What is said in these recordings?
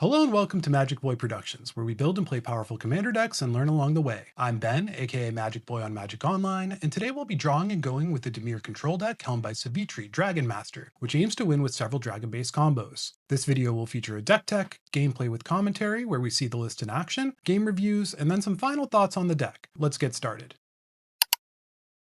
Hello and welcome to Magic Boy Productions, where we build and play powerful commander decks and learn along the way. I'm Ben, aka Magic Boy on Magic Online, and today we'll be drawing and going with the Dimir control deck helmed by Sivitri, Dragon Master, which aims to win with several dragon-based combos. This video will feature a deck tech, gameplay with commentary, where we see the list in action, game reviews, and then some final thoughts on the deck. Let's get started.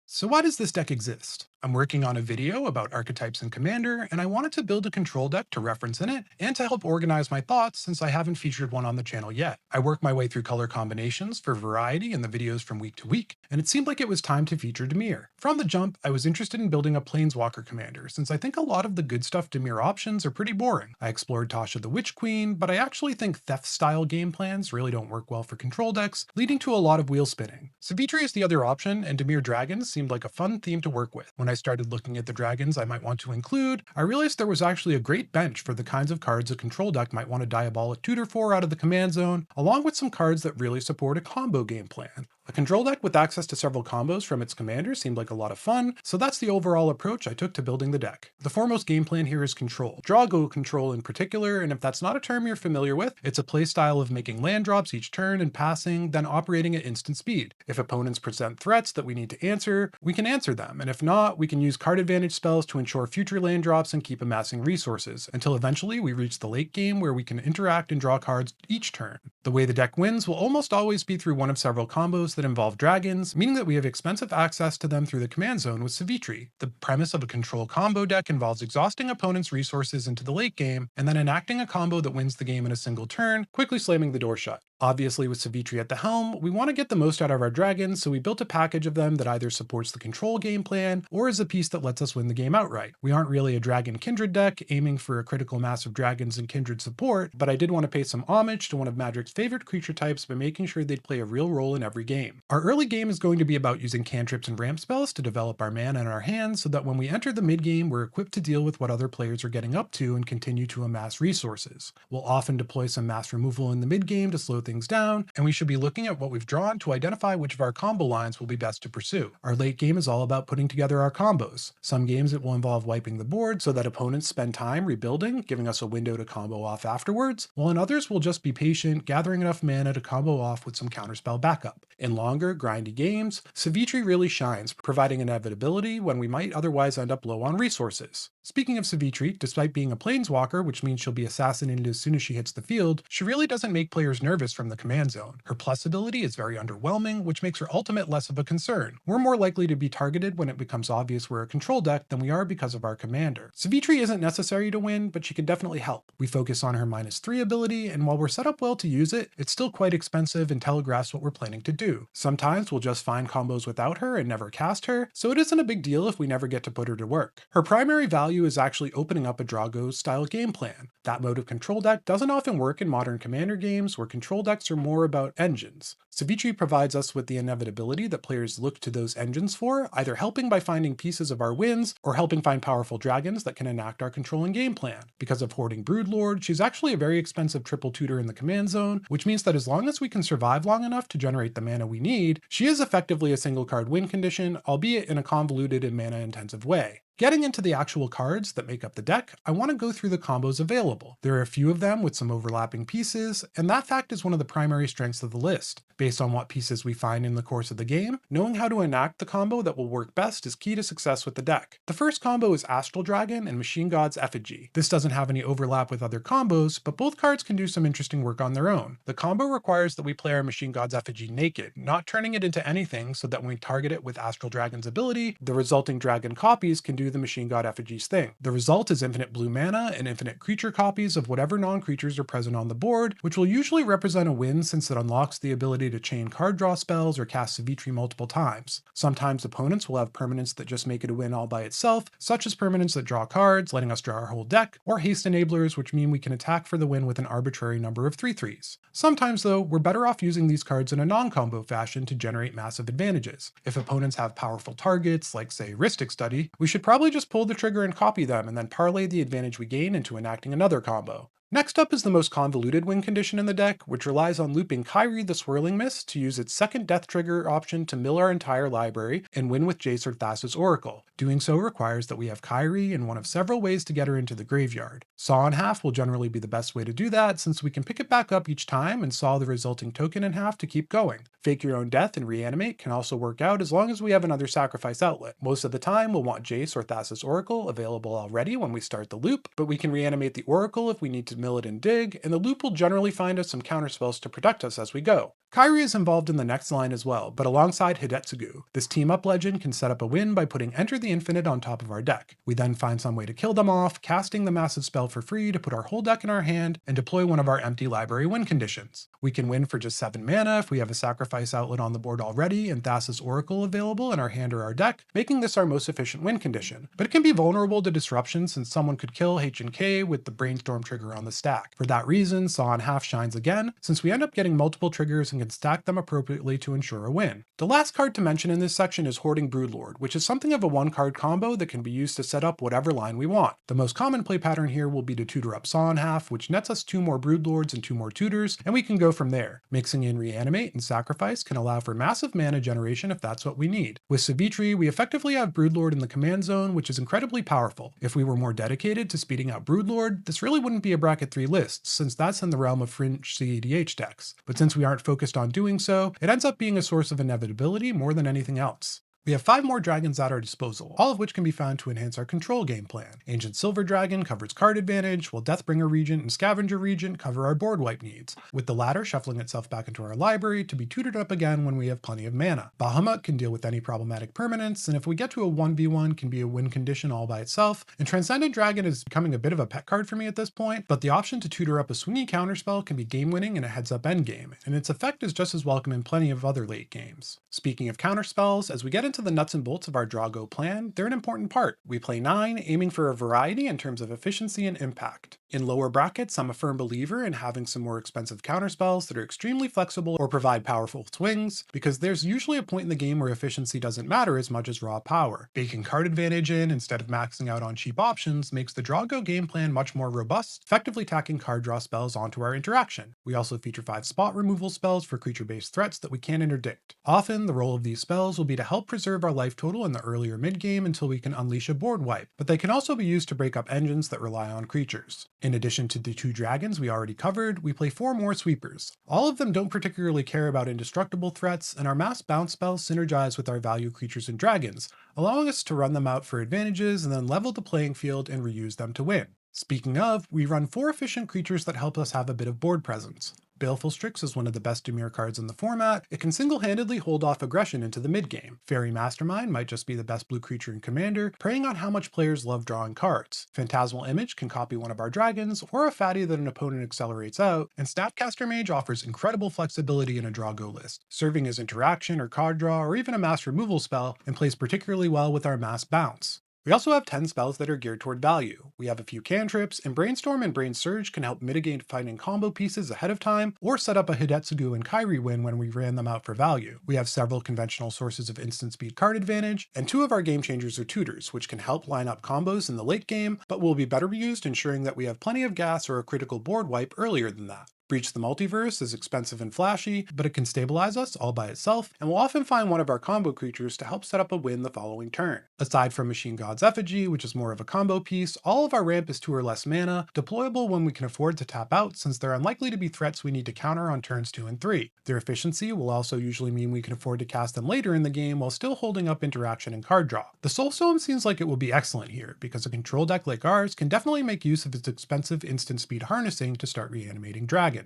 So why does this deck exist? I'm working on a video about archetypes in Commander, and I wanted to build a control deck to reference in it, and to help organize my thoughts since I haven't featured one on the channel yet. I worked my way through color combinations for variety in the videos from week to week, and it seemed like it was time to feature Dimir. From the jump, I was interested in building a Planeswalker commander, since I think a lot of the good stuff Dimir options are pretty boring. I explored Tasha the Witch Queen, but I actually think Theft-style game plans really don't work well for control decks, leading to a lot of wheel spinning. Sivitri is the other option, and Dimir Dragons seemed like a fun theme to work with. When I started looking at the dragons I might want to include, I realized there was actually a great bench for the kinds of cards a control deck might want to diabolic tutor for out of the command zone, along with some cards that really support a combo game plan. A control deck with access to several combos from its commander seemed like a lot of fun, so that's the overall approach I took to building the deck. The foremost game plan here is control. Draw-go control in particular, and if that's not a term you're familiar with, it's a playstyle of making land drops each turn and passing, then operating at instant speed. If opponents present threats that we need to answer, we can answer them, and if not, we can use card advantage spells to ensure future land drops and keep amassing resources, until eventually we reach the late game where we can interact and draw cards each turn. The way the deck wins will almost always be through one of several combos that involve dragons, meaning that we have expensive access to them through the command zone with Sivitri. The premise of a control combo deck involves exhausting opponents' resources into the late game, and then enacting a combo that wins the game in a single turn, quickly slamming the door shut. Obviously, with Sivitri at the helm, we want to get the most out of our dragons, so we built a package of them that either supports the control game plan, or is a piece that lets us win the game outright. We aren't really a dragon kindred deck, aiming for a critical mass of dragons and kindred support, but I did want to pay some homage to one of Magic's favorite creature types by making sure they'd play a real role in every game. Our early game is going to be about using cantrips and ramp spells to develop our mana in our hands, so that when we enter the mid game, we're equipped to deal with what other players are getting up to and continue to amass resources. We'll often deploy some mass removal in the mid game to slow things down, and we should be looking at what we've drawn to identify which of our combo lines will be best to pursue. Our late game is all about putting together our combos. Some games it will involve wiping the board so that opponents spend time rebuilding, giving us a window to combo off afterwards, while in others we'll just be patient, gathering enough mana to combo off with some counterspell backup. In longer, grindy games, Sivitri really shines, providing inevitability when we might otherwise end up low on resources. Speaking of Sivitri, despite being a planeswalker, which means she'll be assassinated as soon as she hits the field, she really doesn't make players nervous from the command zone. Her plus ability is very underwhelming, which makes her ultimate less of a concern. We're more likely to be targeted when it becomes obvious we're a control deck than we are because of our commander. Sivitri isn't necessary to win, but she can definitely help. We focus on her -3 ability, and while we're set up well to use it, it's still quite expensive and telegraphs what we're planning to do. Sometimes we'll just find combos without her and never cast her, so it isn't a big deal if we never get to put her to work. Her primary value is actually opening up a Drago style game plan. That mode of control deck doesn't often work in modern commander games, where control decks are more about engines. Sivitri provides us with the inevitability that players look to those engines for, either helping by finding pieces of our wins, or helping find powerful dragons that can enact our controlling game plan. Because of hoarding Broodlord, she's actually a very expensive triple tutor in the command zone, which means that as long as we can survive long enough to generate the mana we need, she is effectively a single card win condition, albeit in a convoluted and mana intensive way. Getting into the actual cards that make up the deck, I want to go through the combos available. There are a few of them with some overlapping pieces, and that fact is one of the primary strengths of the list. Based on what pieces we find in the course of the game, knowing how to enact the combo that will work best is key to success with the deck. The first combo is Astral Dragon and Machine God's Effigy. This doesn't have any overlap with other combos, but both cards can do some interesting work on their own. The combo requires that we play our Machine God's Effigy naked, not turning it into anything, so that when we target it with Astral Dragon's ability, the resulting dragon copies can do the Machine God Effigy's thing. The result is infinite blue mana and infinite creature copies of whatever non-creatures are present on the board, which will usually represent a win since it unlocks the ability to chain card draw spells or cast Sivitri multiple times. Sometimes opponents will have permanents that just make it a win all by itself, such as permanents that draw cards, letting us draw our whole deck, or haste enablers, which mean we can attack for the win with an arbitrary number of 3/3s. Sometimes though, we're better off using these cards in a non-combo fashion to generate massive advantages. If opponents have powerful targets, like say Rhystic Study, we should probably just pull the trigger and copy them, and then parlay the advantage we gain into enacting another combo. Next up is the most convoluted win condition in the deck, which relies on looping Kyrie the Swirling Mist to use its second death trigger option to mill our entire library and win with Jace or Thassa's Oracle. Doing so requires that we have Kyrie in one of several ways to get her into the graveyard. Saw in half will generally be the best way to do that, since we can pick it back up each time and saw the resulting token in half to keep going. Fake your own death and reanimate can also work out as long as we have another sacrifice outlet. Most of the time we'll want Jace or Thassa's Oracle available already when we start the loop, but we can reanimate the Oracle if we need to mill it and dig, and the loop will generally find us some counterspells to protect us as we go. Kyrie is involved in the next line as well, but alongside Hidetsugu. This team-up legend can set up a win by putting Enter the Infinite on top of our deck. We then find some way to kill them off, casting the massive spell for free to put our whole deck in our hand and deploy one of our empty library win conditions. We can win for just 7 mana if we have a sacrifice outlet on the board already and Thassa's Oracle available in our hand or our deck, making this our most efficient win condition. But it can be vulnerable to disruption since someone could kill H&K with the Brainstorm trigger on the stack. For that reason, Saw in Half shines again, since we end up getting multiple triggers and can stack them appropriately to ensure a win. The last card to mention in this section is Hoarding Broodlord, which is something of a one-card combo that can be used to set up whatever line we want. The most common play pattern here will be to tutor up Saw in Half, which nets us 2 more Broodlords and 2 more tutors, and we can go from there. Mixing in Reanimate and Sacrifice can allow for massive mana generation if that's what we need. With Sivitri, we effectively have Broodlord in the command zone, which is incredibly powerful. If we were more dedicated to speeding out Broodlord, this really wouldn't be a bracket 3 list, since that's in the realm of fringe EDH decks. But since we aren't focused on doing so, it ends up being a source of inevitability more than anything else. We have 5 more dragons at our disposal, all of which can be found to enhance our control game plan. Ancient Silver Dragon covers card advantage, while Deathbringer Regent and Scavenger Regent cover our board wipe needs, with the latter shuffling itself back into our library to be tutored up again when we have plenty of mana. Bahamut can deal with any problematic permanents, and if we get to a 1v1 can be a win condition all by itself, and Transcendent Dragon is becoming a bit of a pet card for me at this point, but the option to tutor up a swingy counterspell can be game-winning in a heads-up endgame, and its effect is just as welcome in plenty of other late games. Speaking of counterspells, as we get into the nuts and bolts of our draw go plan, they're an important part. We play 9, aiming for a variety in terms of efficiency and impact. In lower brackets, I'm a firm believer in having some more expensive counterspells that are extremely flexible or provide powerful swings, because there's usually a point in the game where efficiency doesn't matter as much as raw power. Baking card advantage in instead of maxing out on cheap options makes the draw go game plan much more robust, effectively tacking card draw spells onto our interaction. We also feature 5 spot removal spells for creature-based threats that we can't interdict. Often, the role of these spells will be to help preserve our life total in the earlier mid-game until we can unleash a board wipe, but they can also be used to break up engines that rely on creatures. In addition to the 2 dragons we already covered, we play 4 more sweepers. All of them don't particularly care about indestructible threats, and our mass bounce spells synergize with our value creatures and dragons, allowing us to run them out for advantages and then level the playing field and reuse them to win. Speaking of, we run 4 efficient creatures that help us have a bit of board presence. Baleful Strix is one of the best Dimir cards in the format. It can single-handedly hold off aggression into the mid-game. Fairy Mastermind might just be the best blue creature in Commander, preying on how much players love drawing cards. Phantasmal Image can copy one of our dragons, or a fatty that an opponent accelerates out, and Snapcaster Mage offers incredible flexibility in a draw-go list, serving as interaction or card draw or even a mass removal spell, and plays particularly well with our mass bounce. We also have 10 spells that are geared toward value. We have a few cantrips, and Brainstorm and Brain Surge can help mitigate finding combo pieces ahead of time, or set up a Hidetsugu and Kyrie win when we ran them out for value. We have several conventional sources of instant speed card advantage, and 2 of our game changers are tutors, which can help line up combos in the late game, but will be better used ensuring that we have plenty of gas or a critical board wipe earlier than that. Breach the Multiverse is expensive and flashy, but it can stabilize us all by itself, and we'll often find one of our combo creatures to help set up a win the following turn. Aside from Machine God's Effigy, which is more of a combo piece, all of our ramp is 2 or less mana, deployable when we can afford to tap out since they're unlikely to be threats we need to counter on turns 2 and 3. Their efficiency will also usually mean we can afford to cast them later in the game while still holding up interaction and card draw. The Soulstone seems like it will be excellent here, because a control deck like ours can definitely make use of its expensive instant speed harnessing to start reanimating dragons.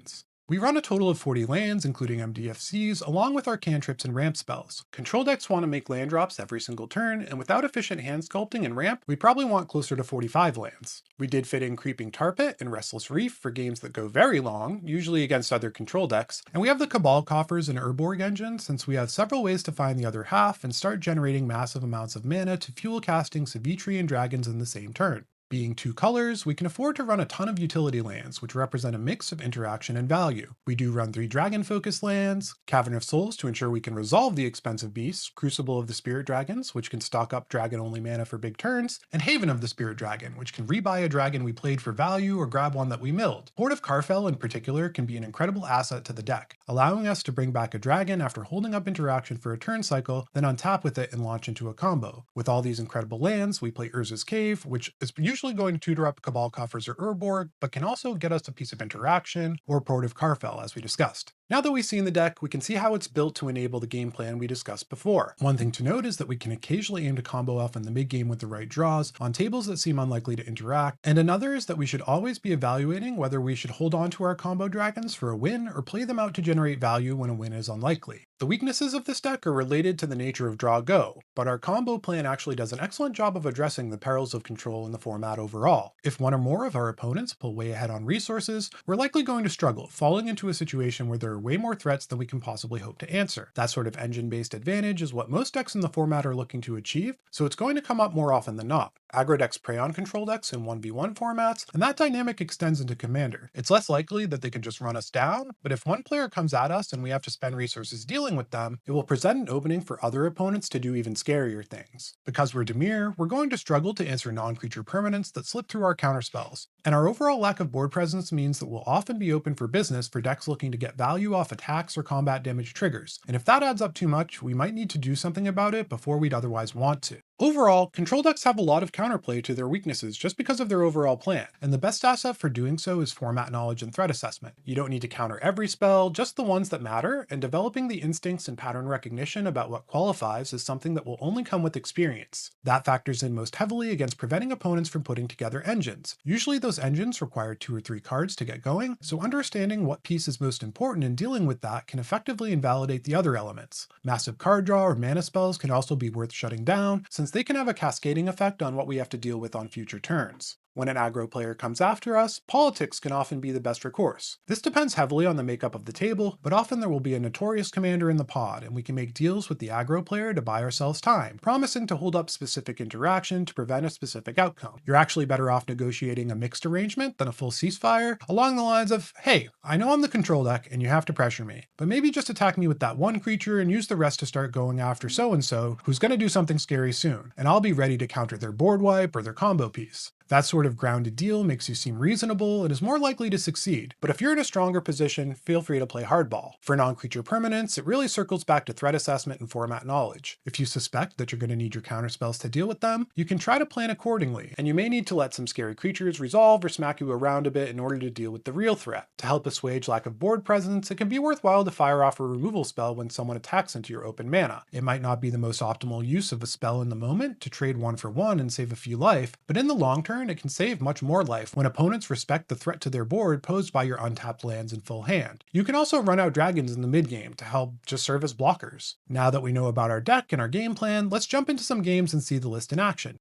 We run a total of 40 lands, including MDFCs, along with our cantrips and ramp spells. Control decks want to make land drops every single turn, and without efficient hand sculpting and ramp, we probably want closer to 45 lands. We did fit in Creeping Tar Pit and Restless Reef for games that go very long, usually against other control decks, and we have the Cabal Coffers and Urborg engine since we have several ways to find the other half and start generating massive amounts of mana to fuel casting Sivitri and dragons in the same turn. Being 2 colors, we can afford to run a ton of utility lands, which represent a mix of interaction and value. We do run 3 dragon-focused lands, Cavern of Souls to ensure we can resolve the expensive beasts, Crucible of the Spirit Dragons, which can stock up dragon-only mana for big turns, and Haven of the Spirit Dragon, which can rebuy a dragon we played for value or grab one that we milled. Horde of Karfell in particular can be an incredible asset to the deck, allowing us to bring back a dragon after holding up interaction for a turn cycle, then untap with it and launch into a combo. With all these incredible lands, we play Urza's Cave, which is usually going to tutor up Cabal Coffers or Urborg, but can also get us a piece of interaction or Horde of Karfell, as we discussed. Now that we've seen the deck, we can see how it's built to enable the game plan we discussed before. One thing to note is that we can occasionally aim to combo off in the mid game with the right draws on tables that seem unlikely to interact, and another is that we should always be evaluating whether we should hold on to our combo dragons for a win or play them out to generate value when a win is unlikely. The weaknesses of this deck are related to the nature of draw go, but our combo plan actually does an excellent job of addressing the perils of control in the format overall. If one or more of our opponents pull way ahead on resources, we're likely going to struggle, falling into a situation where there are way more threats than we can possibly hope to answer. That sort of engine-based advantage is what most decks in the format are looking to achieve, so it's going to come up more often than not. Aggro decks prey on control decks in 1v1 formats, and that dynamic extends into Commander. It's less likely that they can just run us down, but if one player comes at us and we have to spend resources dealing with them, it will present an opening for other opponents to do even scarier things. Because we're Dimir, we're going to struggle to answer non-creature permanents that slip through our counterspells, and our overall lack of board presence means that we'll often be open for business for decks looking to get value off attacks or combat damage triggers, and if that adds up too much, we might need to do something about it before we'd otherwise want to. Overall, control decks have a lot of counterplay to their weaknesses just because of their overall plan, and the best asset for doing so is format knowledge and threat assessment. You don't need to counter every spell, just the ones that matter, and developing the instincts and pattern recognition about what qualifies is something that will only come with experience. That factors in most heavily against preventing opponents from putting together engines. Usually those engines require 2 or 3 cards to get going, so understanding what piece is most important in dealing with that can effectively invalidate the other elements. Massive card draw or mana spells can also be worth shutting down, since they can have a cascading effect on what we have to deal with on future turns. When an aggro player comes after us, politics can often be the best recourse. This depends heavily on the makeup of the table, but often there will be a notorious commander in the pod, and we can make deals with the aggro player to buy ourselves time, promising to hold up specific interaction to prevent a specific outcome. You're actually better off negotiating a mixed arrangement than a full ceasefire, along the lines of, hey, I know I'm the control deck and you have to pressure me, but maybe just attack me with that one creature and use the rest to start going after so-and-so who's going to do something scary soon, and I'll be ready to counter their board wipe or their combo piece. That sort of grounded deal makes you seem reasonable and is more likely to succeed, but if you're in a stronger position, feel free to play hardball. For non-creature permanents, it really circles back to threat assessment and format knowledge. If you suspect that you're going to need your counterspells to deal with them, you can try to plan accordingly, and you may need to let some scary creatures resolve or smack you around a bit in order to deal with the real threat. To help assuage lack of board presence, it can be worthwhile to fire off a removal spell when someone attacks into your open mana. It might not be the most optimal use of a spell in the moment to trade 1 for 1 and save a few life, but in the long term, it can save much more life when opponents respect the threat to their board posed by your untapped lands in full hand. You can also run out dragons in the mid game to help just serve as blockers. Now that we know about our deck and our game plan, let's jump into some games and see the list in action.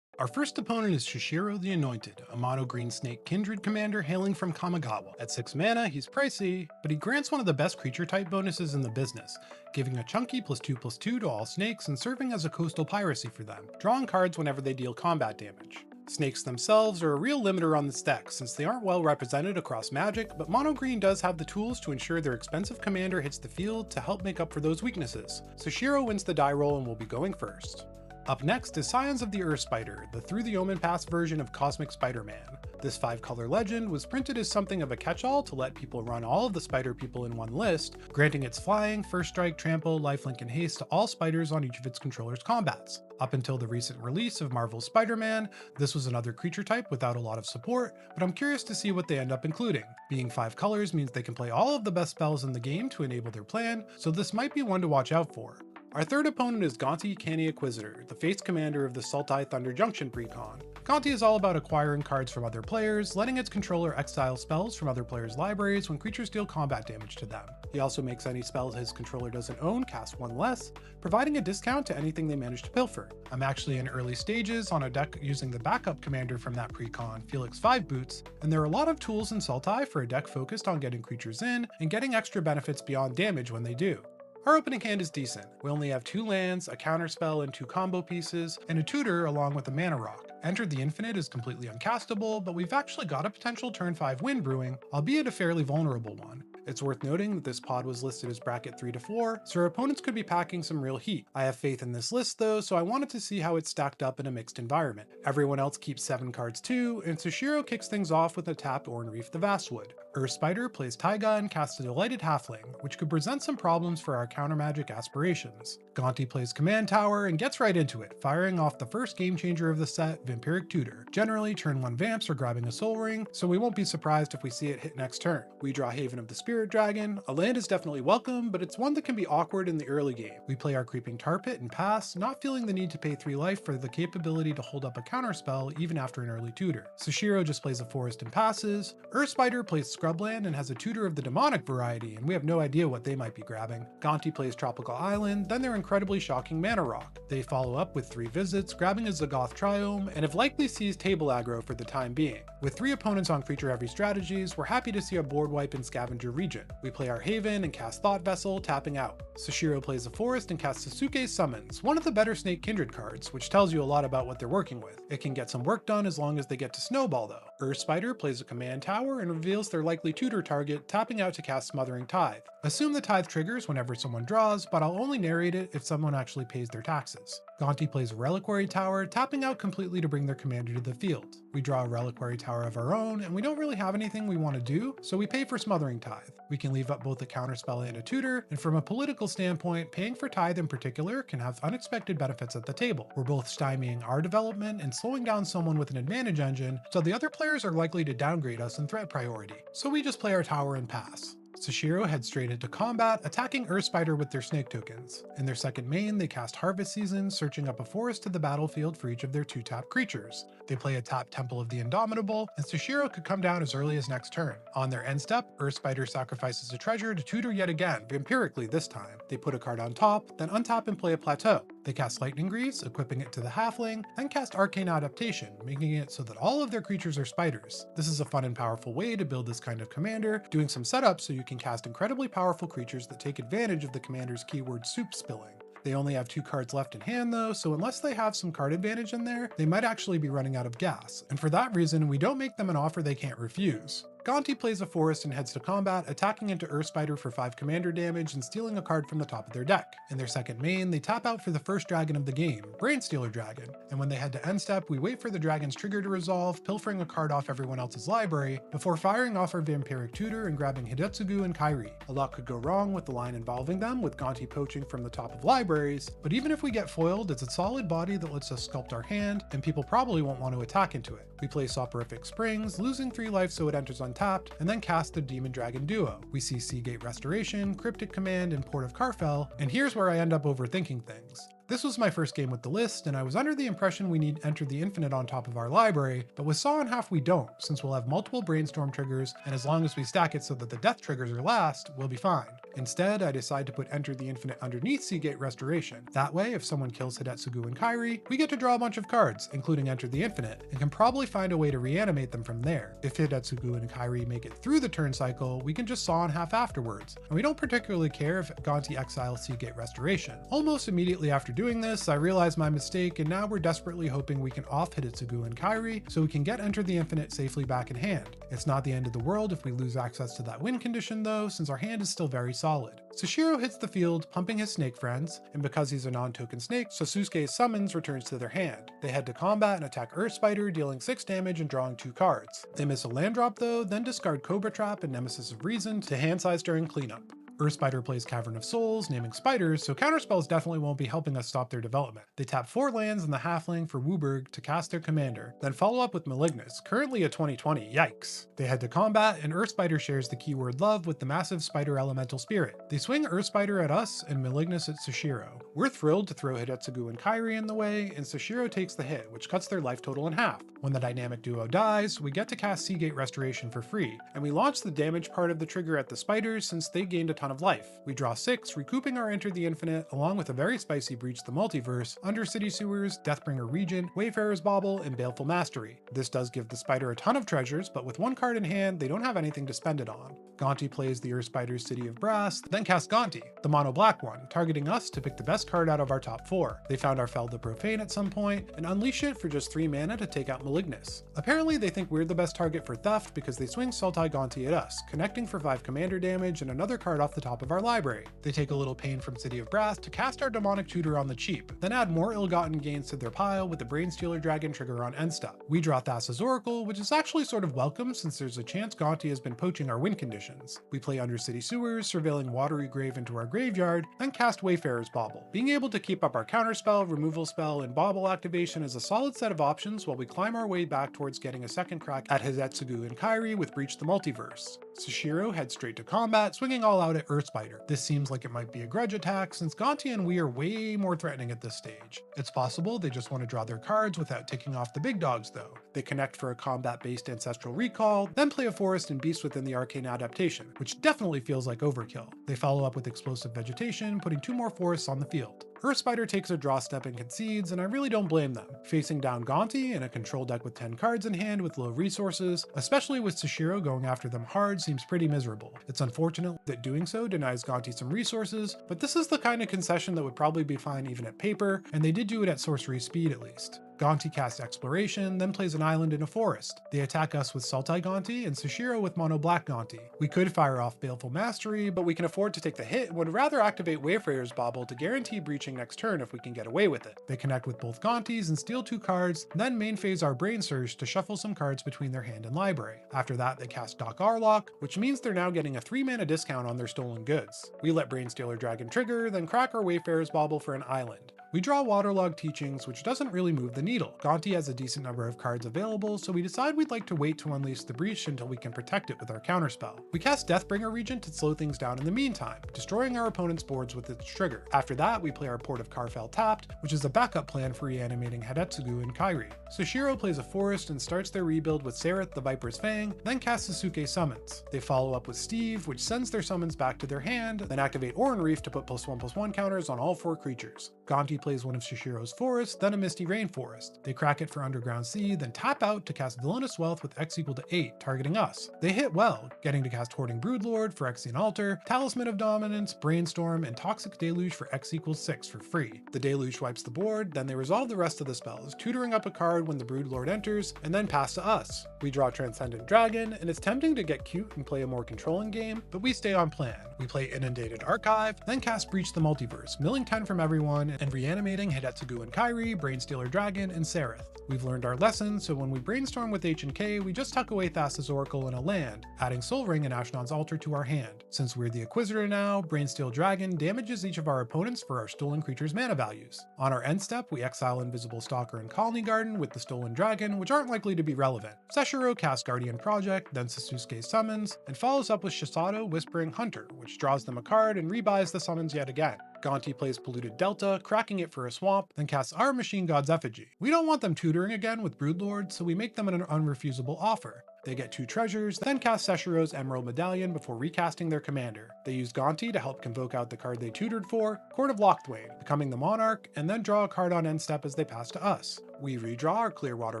Our first opponent is Shishiro the Anointed, a mono-green snake kindred commander hailing from Kamigawa. At 6 mana, he's pricey, but he grants one of the best creature type bonuses in the business, giving a chunky +2/+2 to all snakes and serving as a coastal piracy for them, drawing cards whenever they deal combat damage. Snakes themselves are a real limiter on this deck since they aren't well represented across Magic, but mono green does have the tools to ensure their expensive commander hits the field to help make up for those weaknesses. So Shiro wins the die roll and will be going first. Up next is Scions of the Earth Spider, the Through the Omen Pass version of Cosmic Spider-Man. This 5-color legend was printed as something of a catch-all to let people run all of the spider people in one list, granting its flying, first strike, trample, lifelink, and haste to all spiders on each of its controller's combats. Up until the recent release of Marvel's Spider-Man, this was another creature type without a lot of support, but I'm curious to see what they end up including. Being 5 colors means they can play all of the best spells in the game to enable their plan, so this might be one to watch out for. Our third opponent is Gonti Canny Acquisitor, the face commander of the Sultai Thunder Junction precon. Gonti is all about acquiring cards from other players, letting its controller exile spells from other players' libraries when creatures deal combat damage to them. He also makes any spells his controller doesn't own cast 1 less, providing a discount to anything they manage to pilfer. I'm actually in early stages on a deck using the backup commander from that precon, Felix 5 Boots, and there are a lot of tools in Sultai for a deck focused on getting creatures in and getting extra benefits beyond damage when they do. Our opening hand is decent. We only have 2 lands, a counterspell, and 2 combo pieces, and a tutor along with a mana rock. Enter the Infinite is completely uncastable, but we've actually got a potential turn 5 win brewing, albeit a fairly vulnerable one. It's worth noting that this pod was listed as bracket 3 to 4, so our opponents could be packing some real heat. I have faith in this list though, so I wanted to see how it stacked up in a mixed environment. Everyone else keeps 7 cards too, and Sushiro kicks things off with a tapped Ornreef the Vastwood. Earth Spider plays Taiga and casts a Delighted Halfling, which could present some problems for our counter magic aspirations. Gonti plays Command Tower and gets right into it, firing off the first game changer of the set, Vampiric Tutor. Generally, turn 1 Vamps are grabbing a Soul Ring, so we won't be surprised if we see it hit next turn. We draw Haven of the Spirit Dragon. A land is definitely welcome, but it's one that can be awkward in the early game. We play our Creeping Tar Pit and pass, not feeling the need to pay 3 life for the capability to hold up a counterspell even after an early tutor. Sushiro just plays a Forest and passes. Earth Spider plays Scrubland and has a tutor of the demonic variety, and we have no idea what they might be grabbing. Gonti plays Tropical Island, then their incredibly shocking Mana Rock. They follow up with 3 visits, grabbing a Zagoth Triome, and have likely seized table aggro for the time being. With 3 opponents on creature heavy strategies, we're happy to see a board wipe in Scavenger Region. We play our Haven and cast Thought Vessel, tapping out. Sushiro plays a Forest and casts Sasuke's Summons, one of the better Snake Kindred cards, which tells you a lot about what they're working with. It can get some work done as long as they get to Snowball though. Earth Spider plays a Command Tower and reveals their likely tutor target, tapping out to cast Smothering Tithe. Assume the Tithe triggers whenever someone draws, but I'll only narrate it if someone actually pays their taxes. Gonti plays a Reliquary Tower, tapping out completely to bring their commander to the field. We draw a Reliquary Tower of our own, and we don't really have anything we want to do, so we pay for Smothering Tithe. We can leave up both a counterspell and a tutor, and from a political standpoint, paying for Tithe in particular can have unexpected benefits at the table. We're both stymieing our development and slowing down someone with an advantage engine, so the other players are likely to downgrade us in threat priority. So we just play our tower and pass. Sushiro heads straight into combat, attacking Earth Spider with their snake tokens. In their second main, they cast Harvest Season, searching up a forest to the battlefield for each of their 2-tap creatures. They play a tap Temple of the Indomitable, and Sushiro could come down as early as next turn. On their end step, Earth Spider sacrifices a treasure to tutor yet again, vampirically this time. They put a card on top, then untap and play a Plateau. They cast Lightning Greaves, equipping it to the Halfling, then cast Arcane Adaptation, making it so that all of their creatures are spiders. This is a fun and powerful way to build this kind of commander, doing some setup so you can cast incredibly powerful creatures that take advantage of the commander's keyword soup spilling. They only have 2 cards left in hand though, so unless they have some card advantage in there, they might actually be running out of gas, and for that reason, we don't make them an offer they can't refuse. Gonti plays a Forest and heads to combat, attacking into Earth Spider for 5 commander damage and stealing a card from the top of their deck. In their second main, they tap out for the first dragon of the game, Brainstealer Dragon, and when they head to end step, we wait for the dragon's trigger to resolve, pilfering a card off everyone else's library, before firing off our Vampiric Tutor and grabbing Hidetsugu and Kairi. A lot could go wrong with the line involving them, with Gonti poaching from the top of libraries, but even if we get foiled, it's a solid body that lets us sculpt our hand, and people probably won't want to attack into it. We play Soporific Springs, losing 3 life so it enters untapped, and then cast the Demon Dragon duo. We see Seagate Restoration, Cryptic Command, and Port of Carfell, and here's where I end up overthinking things. This was my first game with the list, and I was under the impression we need Enter the Infinite on top of our library, but with Saw in Half we don't, since we'll have multiple Brainstorm triggers, and as long as we stack it so that the death triggers are last, we'll be fine. Instead, I decide to put Enter the Infinite underneath Seagate Restoration. That way, if someone kills Hidetsugu and Kairi, we get to draw a bunch of cards, including Enter the Infinite, and can probably find a way to reanimate them from there. If Hidetsugu and Kairi make it through the turn cycle, we can just Saw in Half afterwards, and we don't particularly care if Gonti exiles Seagate Restoration. Almost immediately after doing this, I realized my mistake, and now we're desperately hoping we can off Hidetsugu and Kairi, so we can get Enter the Infinite safely back in hand. It's not the end of the world if we lose access to that win condition though, since our hand is still very solid. Sushiro hits the field, pumping his snake friends, and because he's a non-token snake, Sasuke's Summons returns to their hand. They head to combat and attack Earth Spider, dealing 6 damage and drawing 2 cards. They miss a land drop though, then discard Cobra Trap and Nemesis of Reason to hand size during cleanup. Earth Spider plays Cavern of Souls, naming spiders, so counterspells definitely won't be helping us stop their development. They tap 4 lands in the Halfling for Wooburg to cast their commander, then follow up with Malignus, currently a 2020, yikes. They head to combat, and Earth Spider shares the keyword love with the massive Spider Elemental Spirit. They swing Earth Spider at us and Malignus at Sushiro. We're thrilled to throw Hidetsugu and Kairi in the way, and Sushiro takes the hit, which cuts their life total in half. When the dynamic duo dies, we get to cast Seagate Restoration for free, and we launch the damage part of the trigger at the spiders since they gained a ton of life. We draw 6, recouping our Enter the Infinite, along with a very spicy Breach the Multiverse, Undercity Sewers, Deathbringer Regent, Wayfarer's Bauble, and Baleful Mastery. This does give the spider a ton of treasures, but with 1 card in hand, they don't have anything to spend it on. Gonti plays the Spider's City of Brass, then casts Gonti, the mono black one, targeting us to pick the best card out of our top 4. They found our Fel the Profane at some point, and unleash it for just 3 mana to take out Malignus. Apparently they think we're the best target for theft because they swing Sultai Gonti at us, connecting for 5 commander damage and another card off the top of our library. They take a little pain from City of Brass to cast our Demonic Tutor on the cheap, then add more ill-gotten gains to their pile with the Brainstealer Dragon trigger on end step. We draw Thassa's Oracle, which is actually sort of welcome since there's a chance Gonti has been poaching our win conditions. We play Undercity Sewers, surveilling Watery Grave into our graveyard, then cast Wayfarer's Bauble. Being able to keep up our counterspell, removal spell, and Bauble activation is a solid set of options while we climb our way back towards getting a second crack at Hidetsugu and Kairi with Breach the Multiverse. Sushiro heads straight to combat, swinging all out at Earthspider. This seems like it might be a grudge attack since Gonti and we are way more threatening at this stage. It's possible they just want to draw their cards without ticking off the big dogs though. They connect for a combat-based Ancestral Recall, then play a Forest and Beast within the Arcane Adaptation, which definitely feels like overkill. They follow up with Explosive Vegetation, putting 2 more forests on the field. Earthspider takes a draw step and concedes, and I really don't blame them. Facing down Gonti in a control deck with 10 cards in hand with low resources, especially with Sushiro going after them hard, seems pretty miserable. It's unfortunate that doing so denies Gonti some resources, but this is the kind of concession that would probably be fine even at paper, and they did do it at sorcery speed at least. Gonti casts Exploration, then plays an island in a forest. They attack us with Sultai Gonti and Sushiro with Mono Black Gonti. We could fire off Baleful Mastery, but we can afford to take the hit and would rather activate Wayfarer's Bauble to guarantee breaching next turn if we can get away with it. They connect with both Gontis and steal 2 cards, then main phase our Brain Surge to shuffle some cards between their hand and library. After that, they cast Doc Arlock, which means they're now getting a 3 mana discount on their stolen goods. We let Brainstealer Dragon trigger, then crack our Wayfarer's Bauble for an island. We draw Waterlogged Teachings, which doesn't really move the needle. Gonti has a decent number of cards available, so we decide we'd like to wait to unleash the Breach until we can protect it with our counterspell. We cast Deathbringer Regent to slow things down in the meantime, destroying our opponent's boards with its trigger. After that, we play our Port of Karfel tapped, which is a backup plan for reanimating Hidetsugu and Kairi. Sushiro plays a Forest and starts their rebuild with Sereth the Viper's Fang, then casts Sasuke Summons. They follow up with Steve, which sends their summons back to their hand, then activate Oran Reef to put +1/+1 counters on all 4 creatures. Gonti plays one of Shishiro's forests, then a Misty Rainforest. They crack it for Underground Sea, then tap out to cast Villainous Wealth with X equal to 8, targeting us. They hit well, getting to cast Hoarding Broodlord for Phyrexian Altar, Talisman of Dominance, Brainstorm, and Toxic Deluge for X equals 6 for free. The Deluge wipes the board, then they resolve the rest of the spells, tutoring up a card when the Broodlord enters, and then pass to us. We draw Transcendent Dragon, and it's tempting to get cute and play a more controlling game, but we stay on plan. We play Inundated Archive, then cast Breach the Multiverse, milling 10 from everyone, and reanimating Hidetsugu and Kairi, Brainstealer Dragon, and Sereth. We've learned our lesson, so when we brainstorm with H&K, we just tuck away Thassa's Oracle and a land, adding Soul Ring and Ashnod's Altar to our hand. Since we're the Inquisitor now, Brainsteel Dragon damages each of our opponents for our stolen creatures' mana values. On our end step, we exile Invisible Stalker and Colony Garden with the Stolen Dragon, which aren't likely to be relevant. Seshiro casts Guardian Project, then Sasuke summons, and follows up with Shisato Whispering Hunter, which draws them a card and rebuys the summons yet again. Gonti plays Polluted Delta, cracking it for a swamp, then casts our Machine God's Effigy. We don't want them tutoring again with Broodlord, so we make them an unrefusable offer. They get 2 treasures, then cast Seshiro's Emerald Medallion before recasting their commander. They use Gonti to help convoke out the card they tutored for, Court of Locthwain, becoming the Monarch, and then draw a card on end step as they pass to us. We redraw our Clearwater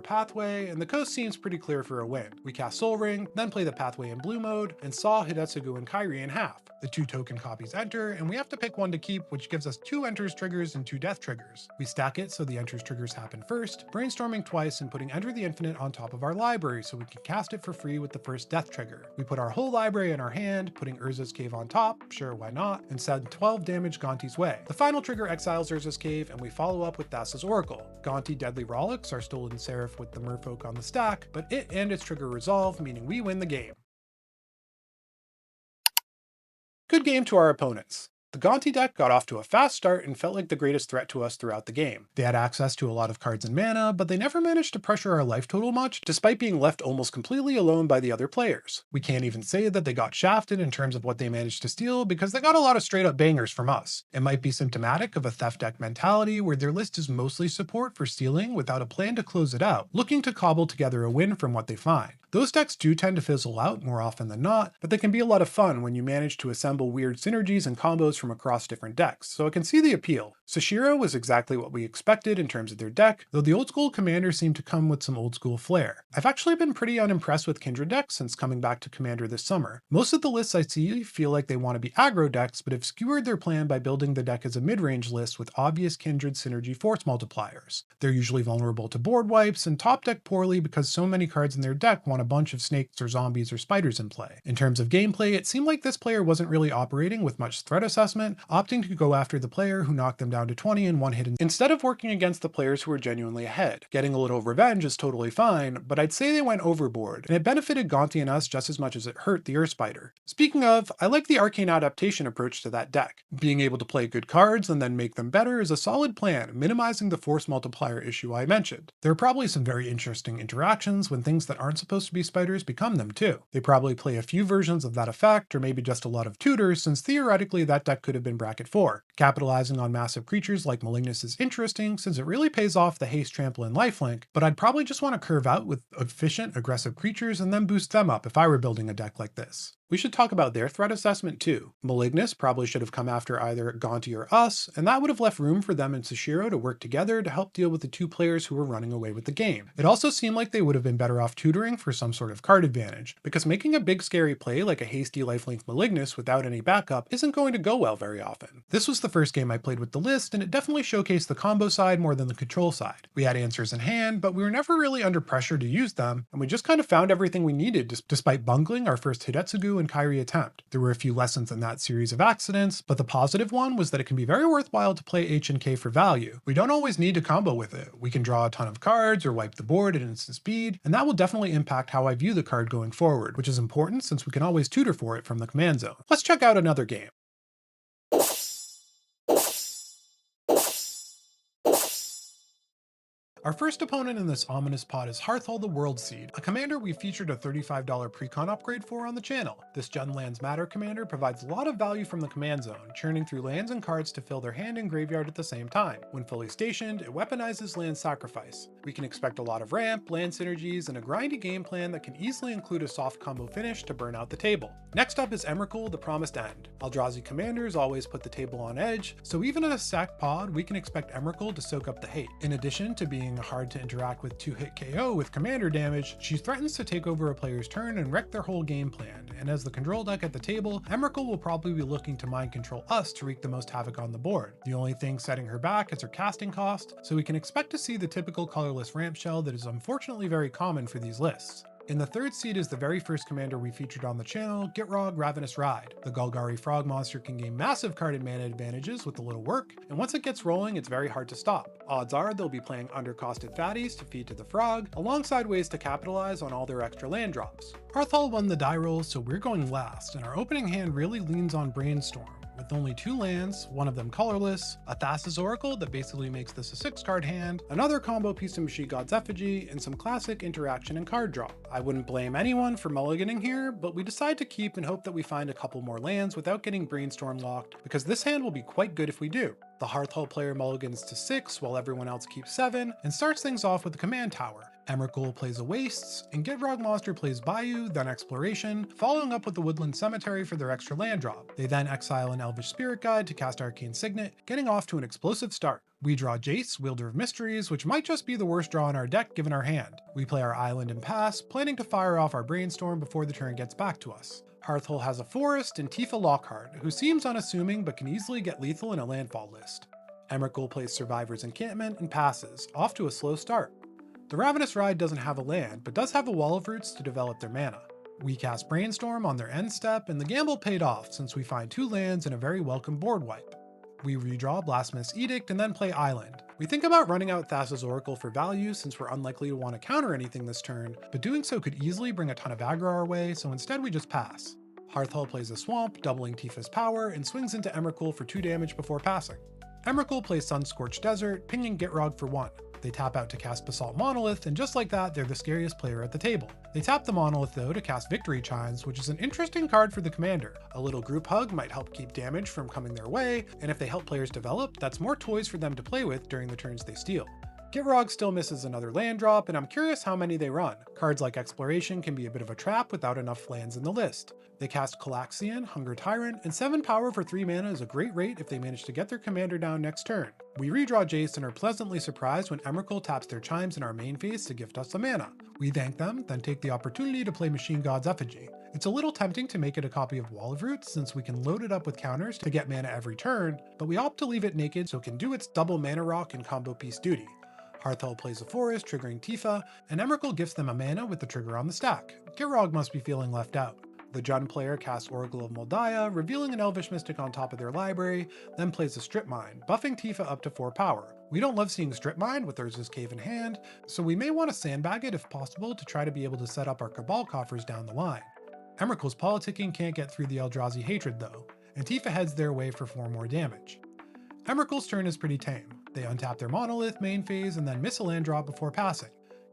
Pathway, and the coast seems pretty clear for a win. We cast Soul Ring, then play the Pathway in blue mode, and saw Hidetsugu and Kairi in half. The 2 token copies enter, and we have to pick one to keep, which gives us 2 Enters triggers and 2 Death triggers. We stack it so the Enters triggers happen first, brainstorming twice and putting Enter the Infinite on top of our library so we can cast it for free with the first Death trigger. We put our whole library in our hand, putting Urza's Cave on top, sure why not, and send 12 damage Gonti's way. The final trigger exiles Urza's Cave, and we follow up with Thassa's Oracle. Gonti Deadly Rollicks our Stolen Seraph with the Merfolk on the stack, but it and its trigger resolve, meaning we win the game. Good game to our opponents. The Gonti deck got off to a fast start and felt like the greatest threat to us throughout the game. They had access to a lot of cards and mana, but they never managed to pressure our life total much, despite being left almost completely alone by the other players. We can't even say that they got shafted in terms of what they managed to steal, because they got a lot of straight up bangers from us. It might be symptomatic of a theft deck mentality where their list is mostly support for stealing without a plan to close it out, looking to cobble together a win from what they find. Those decks do tend to fizzle out more often than not, but they can be a lot of fun when you manage to assemble weird synergies and combos from across different decks, so I can see the appeal. Sashiro was exactly what we expected in terms of their deck, though the old school commander seemed to come with some old school flair. I've actually been pretty unimpressed with Kindred decks since coming back to Commander this summer. Most of the lists I see feel like they want to be aggro decks, but have skewered their plan by building the deck as a mid-range list with obvious Kindred synergy force multipliers. They're usually vulnerable to board wipes and top deck poorly because so many cards in their deck want a bunch of snakes or zombies or spiders in play. In terms of gameplay, it seemed like this player wasn't really operating with much threat assessment, opting to go after the player who knocked them down to 20 in one hit instead of working against the players who were genuinely ahead. Getting a little revenge is totally fine, but I'd say they went overboard, and it benefited Gonti and us just as much as it hurt the Earth Spider. Speaking of, I like the arcane adaptation approach to that deck. Being able to play good cards and then make them better is a solid plan, minimizing the force multiplier issue I mentioned. There are probably some very interesting interactions when things that aren't supposed to be spiders become them too. They probably play a few versions of that effect, or maybe just a lot of tutors, since theoretically that deck could have been bracket 4. Capitalizing on massive creatures like Malignus is interesting, since it really pays off the haste, trample, and lifelink, but I'd probably just want to curve out with efficient, aggressive creatures and then boost them up if I were building a deck like this. We should talk about their threat assessment too. Malignus probably should have come after either Gonti or us, and that would have left room for them and Sashiro to work together to help deal with the two players who were running away with the game. It also seemed like they would have been better off tutoring for some sort of card advantage, because making a big scary play like a hasty lifelink Malignus without any backup isn't going to go well very often. This was the first game I played with the list, and it definitely showcased the combo side more than the control side. We had answers in hand, but we were never really under pressure to use them, and we just kind of found everything we needed despite bungling our first Hidetsugu and Kairi attempt. There were a few lessons in that series of accidents, but the positive one was that it can be very worthwhile to play H and K for value. We don't always need to combo with it. We can draw a ton of cards or wipe the board at instant speed, and that will definitely impact how I view the card going forward, which is important since we can always tutor for it from the command zone. Let's check out another game. Our first opponent in this ominous pot is Hearthal the World Seed, a commander we featured a $35 pre-con upgrade for on the channel. This Jund Lands Matter commander provides a lot of value from the command zone, churning through lands and cards to fill their hand and graveyard at the same time. When fully stationed, it weaponizes land sacrifice. We can expect a lot of ramp, land synergies, and a grindy game plan that can easily include a soft combo finish to burn out the table. Next up is Emrakul, the Promised End. Eldrazi commanders always put the table on edge, so even in a stacked pod, we can expect Emrakul to soak up the hate. In addition to being hard to interact with 2-hit KO with commander damage, she threatens to take over a player's turn and wreck their whole game plan, and as the control deck at the table, Emrakul will probably be looking to mind control us to wreak the most havoc on the board. The only thing setting her back is her casting cost, so we can expect to see the typical colorless ramp shell that is unfortunately very common for these lists. In the third seed is the very first commander we featured on the channel, Gitrog Ravenous Ride. The Golgari frog monster can gain massive card and mana advantages with a little work, and once it gets rolling, it's very hard to stop. Odds are they'll be playing undercosted fatties to feed to the frog, alongside ways to capitalize on all their extra land drops. Hearthal won the die roll, so we're going last, and our opening hand really leans on Brainstorm. With only 2 lands, one of them colorless, a Thassa's Oracle that basically makes this a 6-card hand, another combo piece of Machine God's Effigy, and some classic interaction and card draw. I wouldn't blame anyone for mulliganing here, but we decide to keep and hope that we find a couple more lands without getting Brainstorm locked, because this hand will be quite good if we do. The Hearthal player mulligans to 6 while everyone else keeps 7, and starts things off with the command tower. Emrakul plays a Wastes, and Gitrog Monster plays Bayou, then Exploration, following up with the Woodland Cemetery for their extra land drop. They then exile an Elvish Spirit Guide to cast Arcane Signet, getting off to an explosive start. We draw Jace, Wielder of Mysteries, which might just be the worst draw in our deck given our hand. We play our island and pass, planning to fire off our Brainstorm before the turn gets back to us. Hearthal has a Forest and Tifa Lockhart, who seems unassuming but can easily get lethal in a landfall list. Emrakul plays Survivor's Encampment and passes, off to a slow start. The Ravenous Ride doesn't have a land, but does have a Wall of Roots to develop their mana. We cast Brainstorm on their end step, and the gamble paid off since we find 2 lands and a very welcome board wipe. We redraw Blasphemous Edict and then play Island. We think about running out Thassa's Oracle for value since we're unlikely to want to counter anything this turn, but doing so could easily bring a ton of aggro our way, so instead we just pass. Hearthal plays a Swamp, doubling Tifa's power, and swings into Emrakul for 2 damage before passing. Emrakul plays Sun-Scorched Desert, pinging Gitrog for 1. They tap out to cast Basalt Monolith, and just like that, they're the scariest player at the table. They tap the Monolith though to cast Victory Chimes, which is an interesting card for the commander. A little group hug might help keep damage from coming their way, and if they help players develop, that's more toys for them to play with during the turns they steal. Gitrog still misses another land drop, and I'm curious how many they run. Cards like Exploration can be a bit of a trap without enough lands in the list. They cast Calaxian, Hunger Tyrant, and 7 power for 3 mana is a great rate if they manage to get their commander down next turn. We redraw Jace and are pleasantly surprised when Emrakul taps their Chimes in our main phase to gift us the mana. We thank them, then take the opportunity to play Machine God's Effigy. It's a little tempting to make it a copy of Wall of Roots since we can load it up with counters to get mana every turn, but we opt to leave it naked so it can do its double mana rock and combo piece duty. Hearthal plays a forest, triggering Tifa, and Emrakul gifts them a mana with the trigger on the stack. Gitrog must be feeling left out. The Jund player casts Oracle of Moldiah, revealing an Elvish Mystic on top of their library, then plays a Strip Mine, buffing Tifa up to 4 power. We don't love seeing Strip Mine with Urza's Cave in hand, so we may want to sandbag it if possible to try to be able to set up our Cabal coffers down the line. Emrakul's politicking can't get through the Eldrazi hatred though, and Tifa heads their way for 4 more damage. Emrakul's turn is pretty tame. They untap their Monolith main phase and then miss a land drop before passing.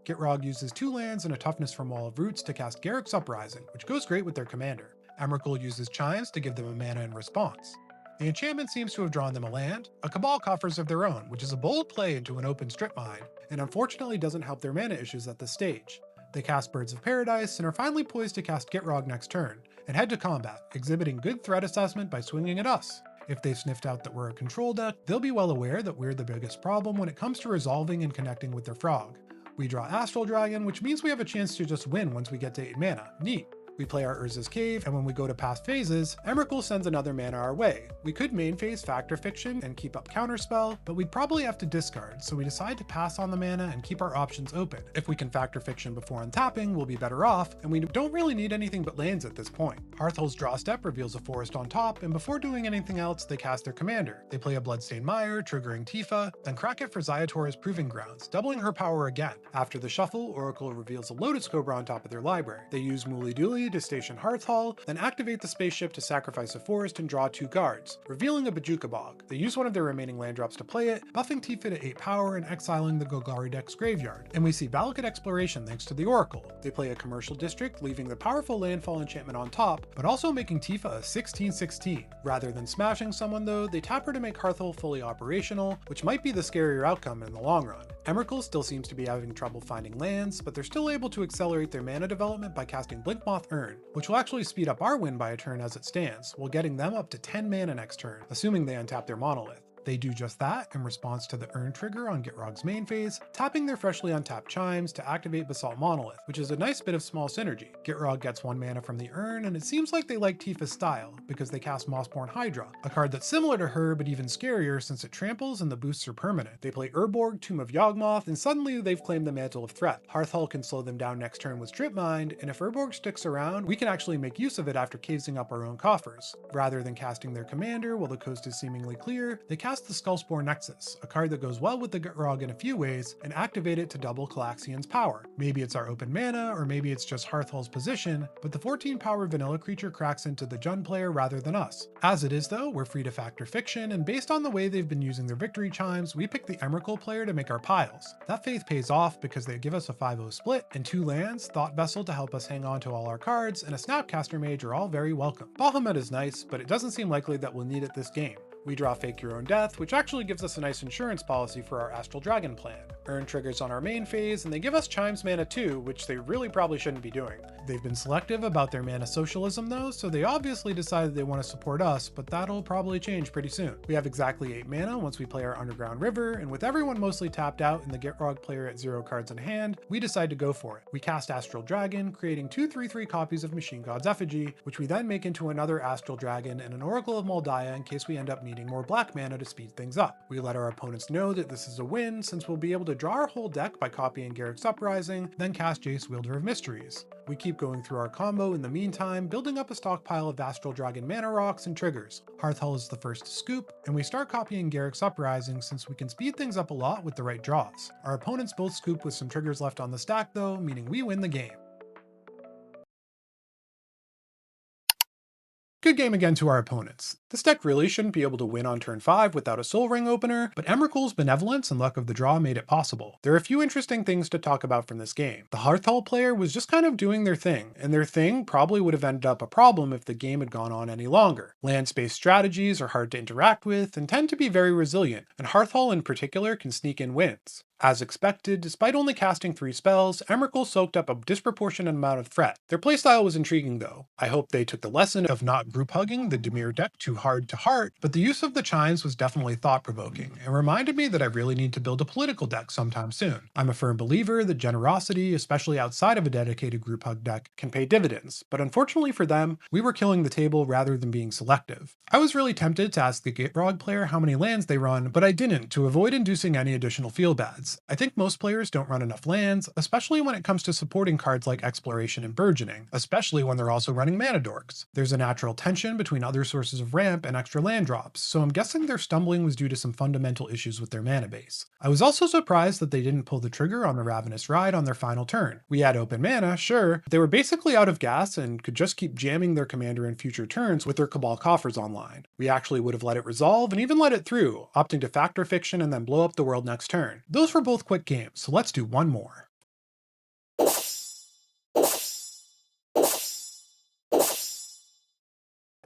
Gitrog uses 2 lands and a toughness from Wall of Roots to cast Garruk's Uprising, which goes great with their commander. Emrakul uses Chimes to give them a mana in response. The enchantment seems to have drawn them a land, a Cabal coffers of their own, which is a bold play into an open Strip Mine, and unfortunately doesn't help their mana issues at this stage. They cast Birds of Paradise and are finally poised to cast Gitrog next turn, and head to combat, exhibiting good threat assessment by swinging at us. If they've sniffed out that we're a control deck, they'll be well aware that we're the biggest problem when it comes to resolving and connecting with their frog. We draw Astral Dragon, which means we have a chance to just win once we get to 8 mana. Neat. We play our Urza's Cave, and when we go to past phases, Emrakul sends another mana our way. We could main phase Factor Fiction and keep up Counterspell, but we'd probably have to discard, so we decide to pass on the mana and keep our options open. If we can Factor Fiction before untapping, we'll be better off, and we don't really need anything but lands at this point. Hearthal's draw step reveals a forest on top, and before doing anything else, they cast their commander. They play a Bloodstained Mire, triggering Tifa, then crack it for Zayator's Proving Grounds, doubling her power again. After the shuffle, Oracle reveals a Lotus Cobra on top of their library. They use Mooly Dooly to station Hearthal, then activate the spaceship to sacrifice a forest and draw 2 guards, revealing a Bajuka Bog. They use one of their remaining land drops to play it, buffing Tifa to 8 power and exiling the Golgari deck's graveyard. And we see Valakut Exploration thanks to the Oracle. They play a Commercial District, leaving the powerful landfall enchantment on top, but also making Tifa a 16/16. Rather than smashing someone though, they tap her to make Hearthal fully operational, which might be the scarier outcome in the long run. Emrakul still seems to be having trouble finding lands, but they're still able to accelerate their mana development by casting Blinkmoth Urn, which will actually speed up our win by a turn as it stands, while getting them up to 10 mana next turn, assuming they untap their Monolith. They do just that in response to the Urn trigger on Gitrog's main phase, tapping their freshly untapped Chimes to activate Basalt Monolith, which is a nice bit of small synergy. Gitrog gets 1 mana from the Urn, and it seems like they like Tifa's style, because they cast Mossborn Hydra, a card that's similar to her but even scarier since it tramples and the boosts are permanent. They play Urborg, Tomb of Yawgmoth, and suddenly they've claimed the Mantle of Threat. Hearthal can slow them down next turn with Strip Mind, and if Urborg sticks around, we can actually make use of it after casing up our own coffers. Rather than casting their commander while the coast is seemingly clear, they cast the Skullspore Nexus, a card that goes well with the Gitrog in a few ways, and activate it to double Calaxian's power. Maybe it's our open mana, or maybe it's just Hearthal's position, but the 14 power vanilla creature cracks into the Jund player rather than us. As it is though, we're free to Factor Fiction, and based on the way they've been using their victory chimes, we pick the Emrakul player to make our piles. That faith pays off because they give us a 5/0 split, and 2 lands, Thought Vessel to help us hang on to all our cards, and a Snapcaster Mage are all very welcome. Bahamut is nice, but it doesn't seem likely that we'll need it this game. We draw Fake Your Own Death, which actually gives us a nice insurance policy for our Astral Dragon plan. Urn triggers on our main phase, and they give us Chimes mana too, which they really probably shouldn't be doing. They've been selective about their mana socialism though, so they obviously decided they want to support us, but that'll probably change pretty soon. We have exactly 8 mana once we play our Underground River, and with everyone mostly tapped out and the Gitrog player at 0 cards in hand, we decide to go for it. We cast Astral Dragon, creating 2 3/3 copies of Machine God's Effigy, which we then make into another Astral Dragon and an Oracle of Moldiah in case we end up needing more black mana to speed things up. We let our opponents know that this is a win since we'll be able to draw our whole deck by copying Garruk's Uprising, then cast Jace, Wielder of Mysteries. We keep going through our combo in the meantime, building up a stockpile of Astral Dragon mana rocks and triggers. Hearthal is the first to scoop, and we start copying Garruk's Uprising since we can speed things up a lot with the right draws. Our opponents both scoop with some triggers left on the stack though, meaning we win the game. Good game again to our opponents. This deck really shouldn't be able to win on turn 5 without a Soul Ring opener, but Emrakul's benevolence and luck of the draw made it possible. There are a few interesting things to talk about from this game. The Hearthal player was just kind of doing their thing, and their thing probably would have ended up a problem if the game had gone on any longer. Land-based strategies are hard to interact with and tend to be very resilient, and Hearthal in particular can sneak in wins. As expected, despite only casting 3 spells, Emrakul soaked up a disproportionate amount of threat. Their playstyle was intriguing though. I hope they took the lesson of not group hugging the Dimir deck too hard to heart, but the use of the chimes was definitely thought-provoking, and reminded me that I really need to build a political deck sometime soon. I'm a firm believer that generosity, especially outside of a dedicated group hug deck, can pay dividends, but unfortunately for them, we were killing the table rather than being selective. I was really tempted to ask the Gitrog player how many lands they run, but I didn't to avoid inducing any additional field bads. I think most players don't run enough lands, especially when it comes to supporting cards like Exploration and Burgeoning, especially when they're also running mana dorks. There's a natural tension between other sources of ramp and extra land drops, so I'm guessing their stumbling was due to some fundamental issues with their mana base. I was also surprised that they didn't pull the trigger on the Ravenous Ride on their final turn. We had open mana, sure, but they were basically out of gas and could just keep jamming their commander in future turns with their Cabal coffers online. We actually would have let it resolve and even let it through, opting to Factor Fiction and then blow up the world next turn. Those were both quick games, so let's do one more.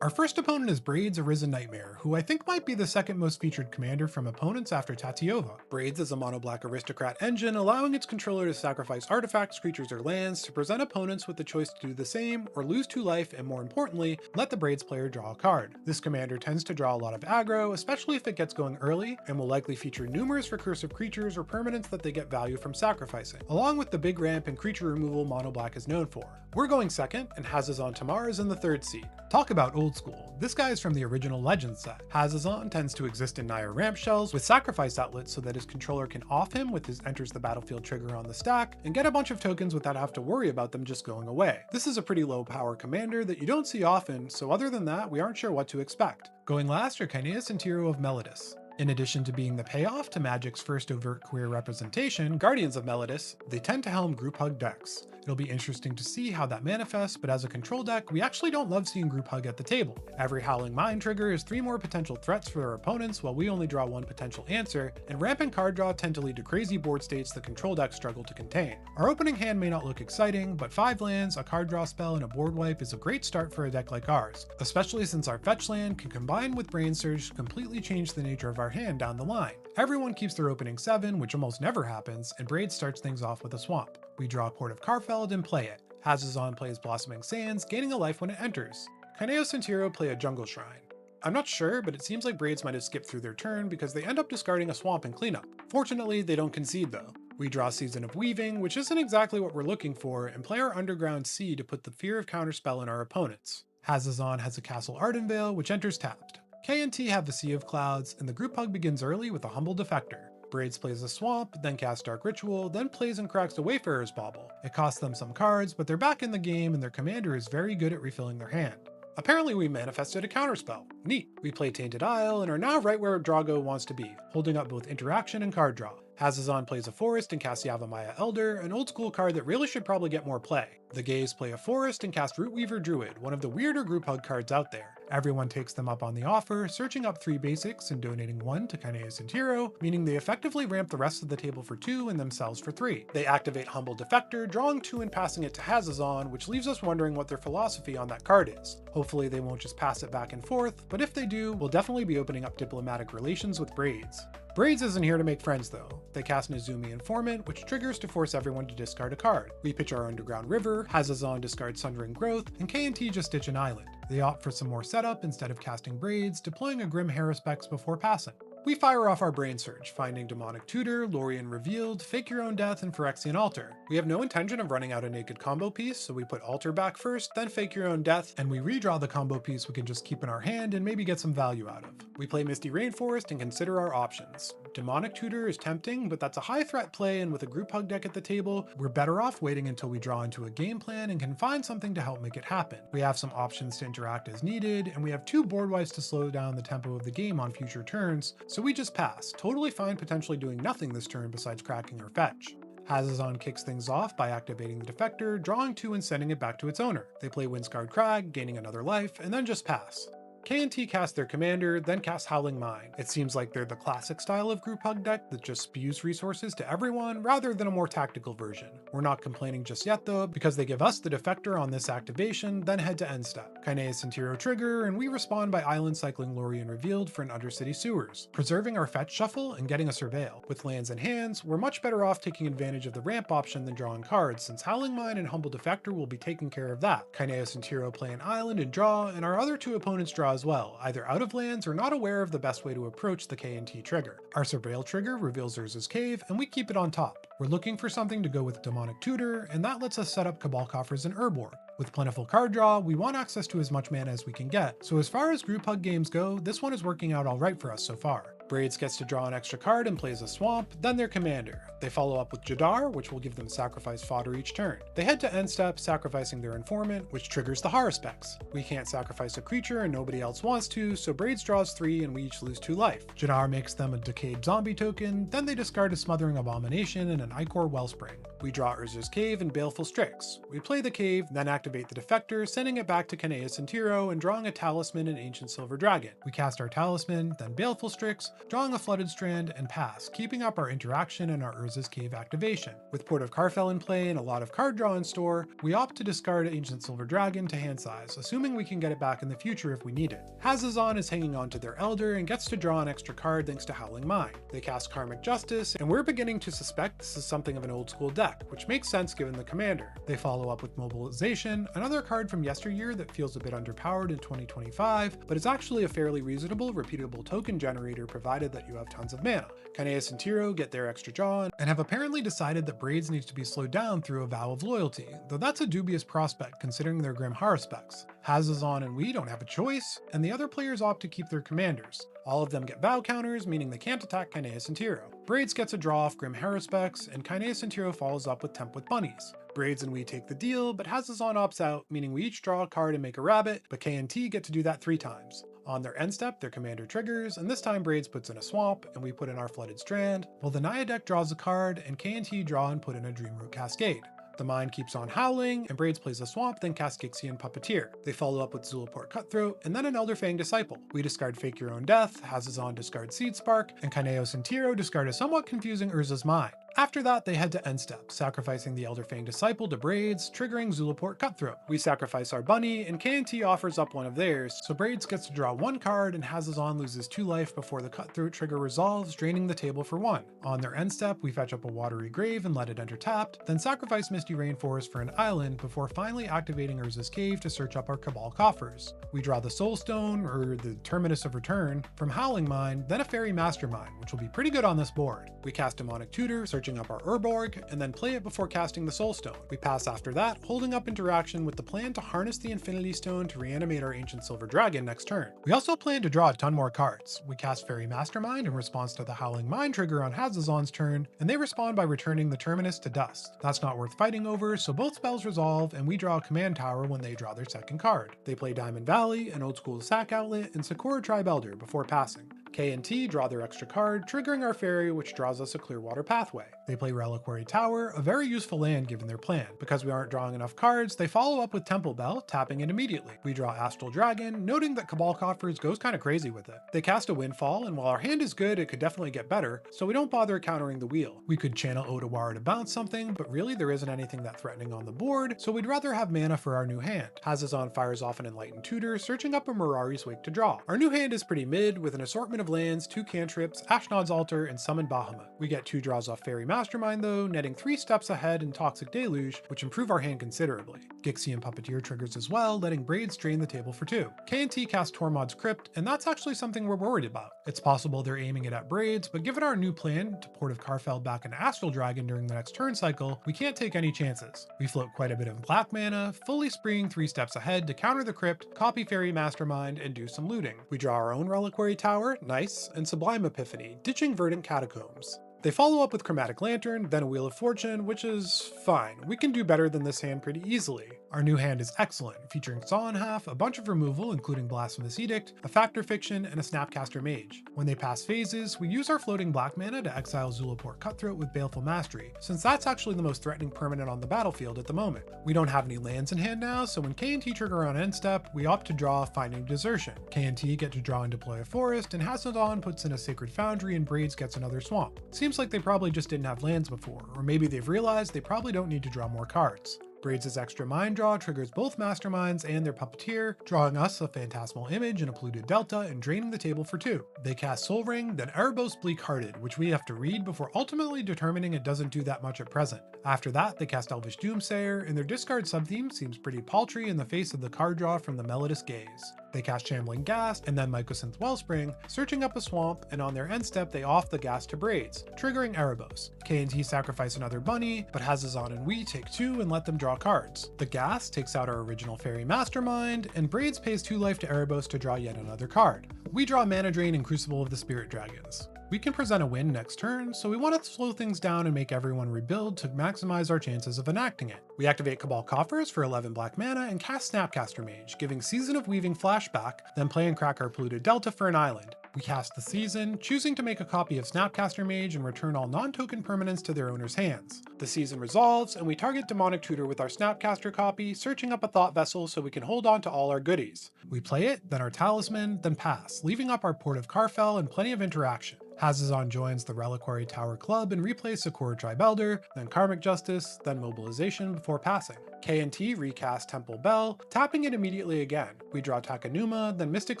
Our first opponent is Braid's Arisen Nightmare, who I think might be the second most featured commander from opponents after Tatiova. Braid's is a mono-black aristocrat engine, allowing its controller to sacrifice artifacts, creatures, or lands to present opponents with the choice to do the same, or lose 2 life, and more importantly, let the Braid's player draw a card. This commander tends to draw a lot of aggro, especially if it gets going early, and will likely feature numerous recursive creatures or permanents that they get value from sacrificing, along with the big ramp and creature removal mono-black is known for. We're going second, and Hazazon Tamar is in the 3rd seat. Talk about old school. This guy is from the original Legends set. Hazazon tends to exist in Naya ramp shells with sacrifice outlets so that his controller can off him with his enters the battlefield trigger on the stack and get a bunch of tokens without having to worry about them just going away. This is a pretty low power commander that you don't see often, so other than that, we aren't sure what to expect. Going last are Kaineas and Tiro of Melodis. In addition to being the payoff to Magic's first overt queer representation, Guardians of Melodis, they tend to helm group hug decks. It'll be interesting to see how that manifests, but as a control deck, we actually don't love seeing group hug at the table. Every Howling Mind trigger is 3 more potential threats for their opponents while we only draw 1 potential answer, and ramp and card draw tend to lead to crazy board states that control decks struggle to contain. Our opening hand may not look exciting, but 5 lands, a card draw spell, and a board wipe is a great start for a deck like ours, especially since our fetch land can combine with Brain Surge to completely change the nature of our hand down the line. Everyone keeps their opening 7, which almost never happens, and Braid starts things off with a swamp. We draw Port of Karfeld and play it. Hazazon plays Blossoming Sands, gaining a life when it enters. Kaineas and Tiro play a Jungle Shrine. I'm not sure, but it seems like Braids might have skipped through their turn because they end up discarding a swamp and cleanup. Fortunately, they don't concede though. We draw Season of Weaving, which isn't exactly what we're looking for, and play our Underground Sea to put the Fear of Counterspell in our opponents. Hazazon has a Castle Ardenvale, which enters tapped. K and T have the Sea of Clouds, and the group hug begins early with a Humble Defector. Braids plays a Swamp, then casts Dark Ritual, then plays and cracks a Wayfarer's Bauble. It costs them some cards, but they're back in the game and their commander is very good at refilling their hand. Apparently we manifested a counterspell. Neat. We play Tainted Isle and are now right where Drago wants to be, holding up both interaction and card draw. Hazazon plays a Forest and casts Yavimaya Elder, an old school card that really should probably get more play. The Gays play a Forest and cast Rootweaver Druid, one of the weirder group hug cards out there. Everyone takes them up on the offer, searching up 3 basics and donating 1 to Kaineas and Tiro, meaning they effectively ramp the rest of the table for 2 and themselves for 3. They activate Humble Defector, drawing 2 and passing it to Hazazon, which leaves us wondering what their philosophy on that card is. Hopefully they won't just pass it back and forth, but if they do, we'll definitely be opening up diplomatic relations with Braids. Braids isn't here to make friends though. They cast Nezumi Informant, which triggers to force everyone to discard a card. We pitch our Underground River, Hazazon discards Sundering Growth, and K&T just ditch an island. They opt for some more setup instead of casting Braids, deploying a Grim Haruspex before passing. We fire off our Brain Surge, finding Demonic Tutor, Lorien Revealed, Fake Your Own Death, and Phyrexian Altar. We have no intention of running out a naked combo piece, so we put Altar back first, then Fake Your Own Death, and we redraw the combo piece we can just keep in our hand and maybe get some value out of. We play Misty Rainforest and consider our options. Demonic Tutor is tempting, but that's a high threat play, and with a group hug deck at the table, we're better off waiting until we draw into a game plan and can find something to help make it happen. We have some options to interact as needed, and we have 2 board wipes to slow down the tempo of the game on future turns, so we just pass, totally fine potentially doing nothing this turn besides cracking our fetch. Hazazon kicks things off by activating the Defector, drawing 2 and sending it back to its owner. They play Windscarred Crag, gaining another life, and then just pass. K&T cast their commander, then cast Howling Mine. It seems like they're the classic style of group hug deck that just spews resources to everyone rather than a more tactical version. We're not complaining just yet though, because they give us the defector on this activation, then head to end step. Kineas and Tiro trigger, and we respond by island cycling Lorien Revealed for an Undercity Sewers, preserving our fetch shuffle and getting a surveil. With lands in hands, we're much better off taking advantage of the ramp option than drawing cards, since Howling Mine and Humble Defector will be taking care of that. Kineas and Tiro play an island and draw, and our other two opponents draw as well, either out of lands or not aware of the best way to approach the K&T trigger. Our Surveil trigger reveals Urza's Cave, and we keep it on top. We're looking for something to go with Demonic Tutor, and that lets us set up Cabal Coffers and Urborg. With plentiful card draw, we want access to as much mana as we can get, so as far as group hug games go, this one is working out alright for us so far. Braids gets to draw an extra card and plays a swamp, then their commander. They follow up with Jadar, which will give them sacrifice fodder each turn. They head to end step, sacrificing their informant, which triggers the Haruspex. We can't sacrifice a creature and nobody else wants to, so Braids draws 3 and we each lose 2 life. Jadar makes them a decayed zombie token, then they discard a Smothering Abomination and an Ichor Wellspring. We draw Urza's Cave and Baleful Strix. We play the cave, then activate the defector, sending it back to Kineas and Tiro and drawing a Talisman and Ancient Silver Dragon. We cast our Talisman, then Baleful Strix, drawing a Flooded Strand, and pass, keeping up our interaction and our Urza's Cave activation. With Port of Karfel in play and a lot of card draw in store, we opt to discard Ancient Silver Dragon to hand size, assuming we can get it back in the future if we need it. Hazazon is hanging on to their Elder and gets to draw an extra card thanks to Howling Mine. They cast Karmic Justice, and we're beginning to suspect this is something of an old school deck, which makes sense given the commander. They follow up with Mobilization, another card from yesteryear that feels a bit underpowered in 2025, but is actually a fairly reasonable, repeatable token generator provided that you have tons of mana. Kineas and Tiro get their extra draw and have apparently decided that Braids needs to be slowed down through a Vow of Loyalty, though that's a dubious prospect considering their Grim Haruspex. Hazazon and we don't have a choice, and the other players opt to keep their commanders. All of them get Vow counters, meaning they can't attack Kineas and Tiro. Braids gets a draw off Grim Haruspex, and Kineas and Tiro follows up with Temp with Bunnies. Braids and we take the deal, but Hazazon opts out, meaning we each draw a card and make a rabbit, but K&T get to do that 3 times. On their end step, their commander triggers, and this time Braids puts in a swamp, and we put in our Flooded Strand, while the Naya deck draws a card, and K&T draw and put in a Dreamroot Cascade. The Mind keeps on howling, and Braids plays a swamp, then casts Gixian Puppeteer. They follow up with Zulaport Cutthroat, and then an Elderfang Disciple. We discard Fake Your Own Death, Hazazon discard Seed Spark, and Kineos and Tiro discard a somewhat confusing Urza's Mine. After that, they head to end step, sacrificing the Elderfang Disciple to Braids, triggering Zulaport Cutthroat. We sacrifice our bunny, and K&T offers up one of theirs, so Braids gets to draw 1 card, and Hazazon loses 2 life before the Cutthroat trigger resolves, draining the table for 1. On their end step, we fetch up a Watery Grave and let it enter tapped, then sacrifice Misty Rainforest for an island before finally activating Urza's Cave to search up our Cabal Coffers. We draw the Soulstone, or the Terminus of Return, from Howling Mine, then a Fairy Mastermind, which will be pretty good on this board. We cast Demonic Tutor, searching up our Urborg, and then play it before casting the Soulstone. We pass after that, holding up interaction with the plan to harness the Infinity Stone to reanimate our Ancient Silver Dragon next turn. We also plan to draw a ton more cards. We cast Fairy Mastermind in response to the Howling Mine trigger on Hazazon's turn, and they respond by returning the Terminus to dust. That's not worth fighting over, so both spells resolve, and we draw a Command Tower when they draw their second card. They play Diamond Valley, an old school sack outlet, and Sakura Tribe Elder before passing. K&T draw their extra card, triggering our fairy, which draws us a Clearwater Pathway. They play Reliquary Tower, a very useful land given their plan. Because we aren't drawing enough cards, they follow up with Temple Bell, tapping it immediately. We draw Astral Dragon, noting that Cabal Coffers goes kinda crazy with it. They cast a Windfall, and while our hand is good, it could definitely get better, so we don't bother countering the wheel. We could channel Otawara to bounce something, but really there isn't anything that threatening on the board, so we'd rather have mana for our new hand. Hazazon fires off an Enlightened Tutor, searching up a Mirari's Wake to draw. Our new hand is pretty mid, with an assortment of lands, 2 cantrips, Ashnod's Altar, and Summon Bahamut. We get 2 draws off Fairy Mastermind though, netting 3 steps ahead in Toxic Deluge, which improve our hand considerably. Gixian Puppeteer triggers as well, letting Braids drain the table for 2. K&T cast Tormod's Crypt, and that's actually something we're worried about. It's possible they're aiming it at Braids, but given our new plan to Port of Karfel back an Astral Dragon during the next turn cycle, we can't take any chances. We float quite a bit of black mana, fully spreeing 3 steps ahead to counter the Crypt, copy Fairy Mastermind, and do some looting. We draw our own Reliquary Tower, nice, and Sublime Epiphany, ditching Verdant Catacombs. They follow up with Chromatic Lantern, then a Wheel of Fortune, which is fine. We can do better than this hand pretty easily. Our new hand is excellent, featuring Saw in Half, a bunch of removal including Blasphemous Edict, a Factor Fiction, and a Snapcaster Mage. When they pass phases, we use our floating black mana to exile Zulaport Cutthroat with Baleful Mastery, since that's actually the most threatening permanent on the battlefield at the moment. We don't have any lands in hand now, so when K&T trigger on end step, we opt to draw Finding Desertion. K&T get to draw and deploy a forest, and Hassadon puts in a Sacred Foundry and Braids gets another swamp. Seems like they probably just didn't have lands before, or maybe they've realized they probably don't need to draw more cards. Braids' extra mind draw triggers both Masterminds and their Puppeteer, drawing us a Phantasmal Image and a Polluted Delta and draining the table for 2. They cast Soul Ring, then Erebos Bleak-Hearted, which we have to read before ultimately determining it doesn't do that much at present. After that, they cast Elvish Doomsayer, and their discard subtheme seems pretty paltry in the face of the card draw from the Melodous Gaze. They cast Shambling Ghast, and then Mycosynth Wellspring, searching up a swamp, and on their end step they off the Ghast to Braids, triggering Erebos. K&T sacrifice another bunny, but Hassadon and we take 2 and let them draw cards. The Ghast takes out our original Fairy Mastermind, and Braids pays 2 life to Erebos to draw yet another card. We draw Mana Drain and Crucible of the Spirit Dragons. We can present a win next turn, so we want to slow things down and make everyone rebuild to maximize our chances of enacting it. We activate Cabal Coffers for 11 black mana and cast Snapcaster Mage, giving Season of Weaving flashback, then play and crack our Polluted Delta for an island. We cast the Season, choosing to make a copy of Snapcaster Mage and return all non-token permanents to their owner's hands. The Season resolves, and we target Demonic Tutor with our Snapcaster copy, searching up a Thought Vessel so we can hold on to all our goodies. We play it, then our Talisman, then pass, leaving up our Port of Carfell and plenty of interaction. Hassadon joins the Reliquary Tower Club and replays Sakura Tribelder, then Karmic Justice, then Mobilization before passing. K&T recast Temple Bell, tapping it immediately again. We draw Takenuma, then Mystic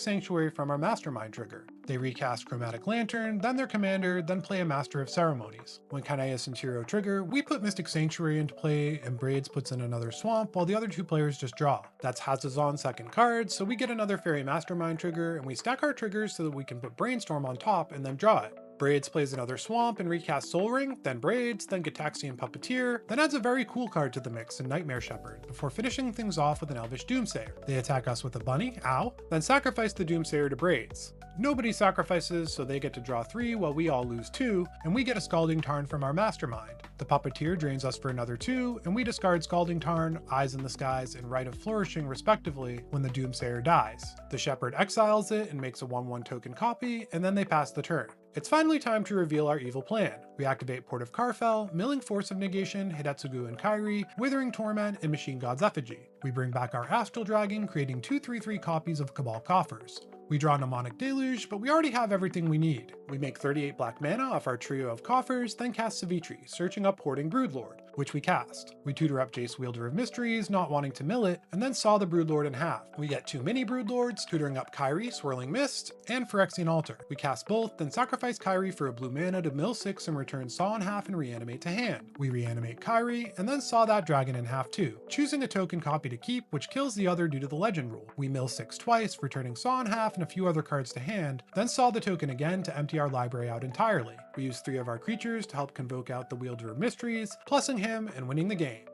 Sanctuary from our Mastermind trigger. They recast Chromatic Lantern, then their commander, then play a Master of Ceremonies. When Kanaya Centiro trigger, we put Mystic Sanctuary into play and Braids puts in another swamp while the other 2 players just draw. That's Hassadon's second card, so we get another Fairy Mastermind trigger and we stack our triggers so that we can put Brainstorm on top and then draw it. Braids plays another swamp and recasts Soul Ring, then Braids, then Gataxian Puppeteer, then adds a very cool card to the mix in Nightmare Shepherd, before finishing things off with an Elvish Doomsayer. They attack us with a bunny, ow, then sacrifice the Doomsayer to Braids. Nobody sacrifices, so they get to draw 3 while we all lose 2, and we get a Scalding Tarn from our Mastermind. The Puppeteer drains us for another 2, and we discard Scalding Tarn, Eyes in the Skies, and Rite of Flourishing respectively when the Doomsayer dies. The Shepherd exiles it and makes a 1/1 token copy, and then they pass the turn. It's finally time to reveal our evil plan. We activate Port of Carfell, Milling Force of Negation, Hidetsugu and Kairi, Withering Torment, and Machine God's Effigy. We bring back our Astral Dragon, creating 2/3/3 copies of Cabal Coffers. We draw Mnemonic Deluge, but we already have everything we need. We make 38 black mana off our trio of coffers, then cast Sivitri, searching up Hoarding Broodlord, which we cast. We tutor up Jace Wielder of Mysteries, not wanting to mill it, and then saw the Broodlord in half. We get 2 mini Broodlords, tutoring up Kairi, Swirling Mist, and Phyrexian Altar. We cast both, then sacrifice Kairi for a blue mana to mill 6 and return Saw in half and reanimate to hand. We reanimate Kairi, and then saw that dragon in half too, choosing a token copy to keep, which kills the other due to the legend rule. We mill 6 twice, returning Saw in half and a few other cards to hand, then saw the token again to empty our library out entirely. We use 3 of our creatures to help convoke out the Wielder of Mysteries, plussing him and winning the game.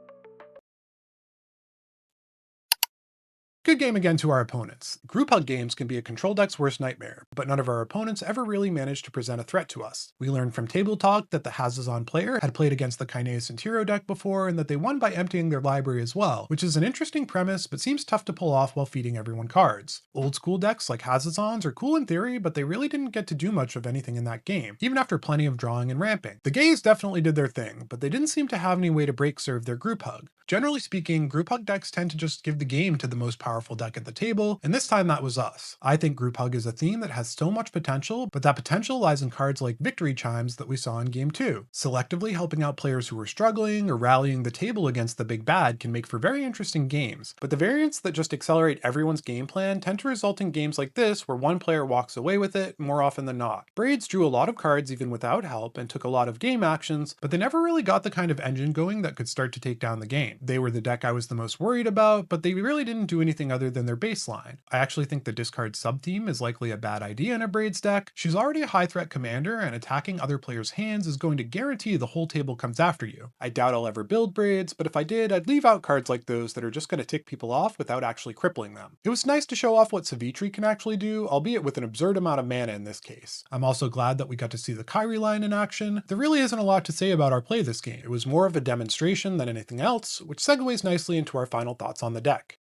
Good game again to our opponents. Group hug games can be a control deck's worst nightmare, but none of our opponents ever really managed to present a threat to us. We learned from Table Talk that the Hassadon player had played against the Kinea Centiro deck before and that they won by emptying their library as well, which is an interesting premise but seems tough to pull off while feeding everyone cards. Old school decks like Hassadon's are cool in theory, but they really didn't get to do much of anything in that game, even after plenty of drawing and ramping. The Gays definitely did their thing, but they didn't seem to have any way to break serve their group hug. Generally speaking, group hug decks tend to just give the game to the most powerful deck at the table, and this time that was us. I think group hug is a theme that has so much potential, but that potential lies in cards like Victory Chimes that we saw in Game 2. Selectively helping out players who are struggling or rallying the table against the big bad can make for very interesting games, but the variants that just accelerate everyone's game plan tend to result in games like this where one player walks away with it more often than not. Braids drew a lot of cards even without help and took a lot of game actions, but they never really got the kind of engine going that could start to take down the game. They were the deck I was the most worried about, but they really didn't do anything other than their baseline. I actually think the discard sub-theme is likely a bad idea in a Braids deck. She's already a high threat commander, and attacking other players' hands is going to guarantee the whole table comes after you. I doubt I'll ever build Braids, but if I did, I'd leave out cards like those that are just going to tick people off without actually crippling them. It was nice to show off what Sivitri can actually do, albeit with an absurd amount of mana in this case. I'm also glad that we got to see the Kyrie line in action. There really isn't a lot to say about our play this game. It was more of a demonstration than anything else, which segues nicely into our final thoughts on the deck.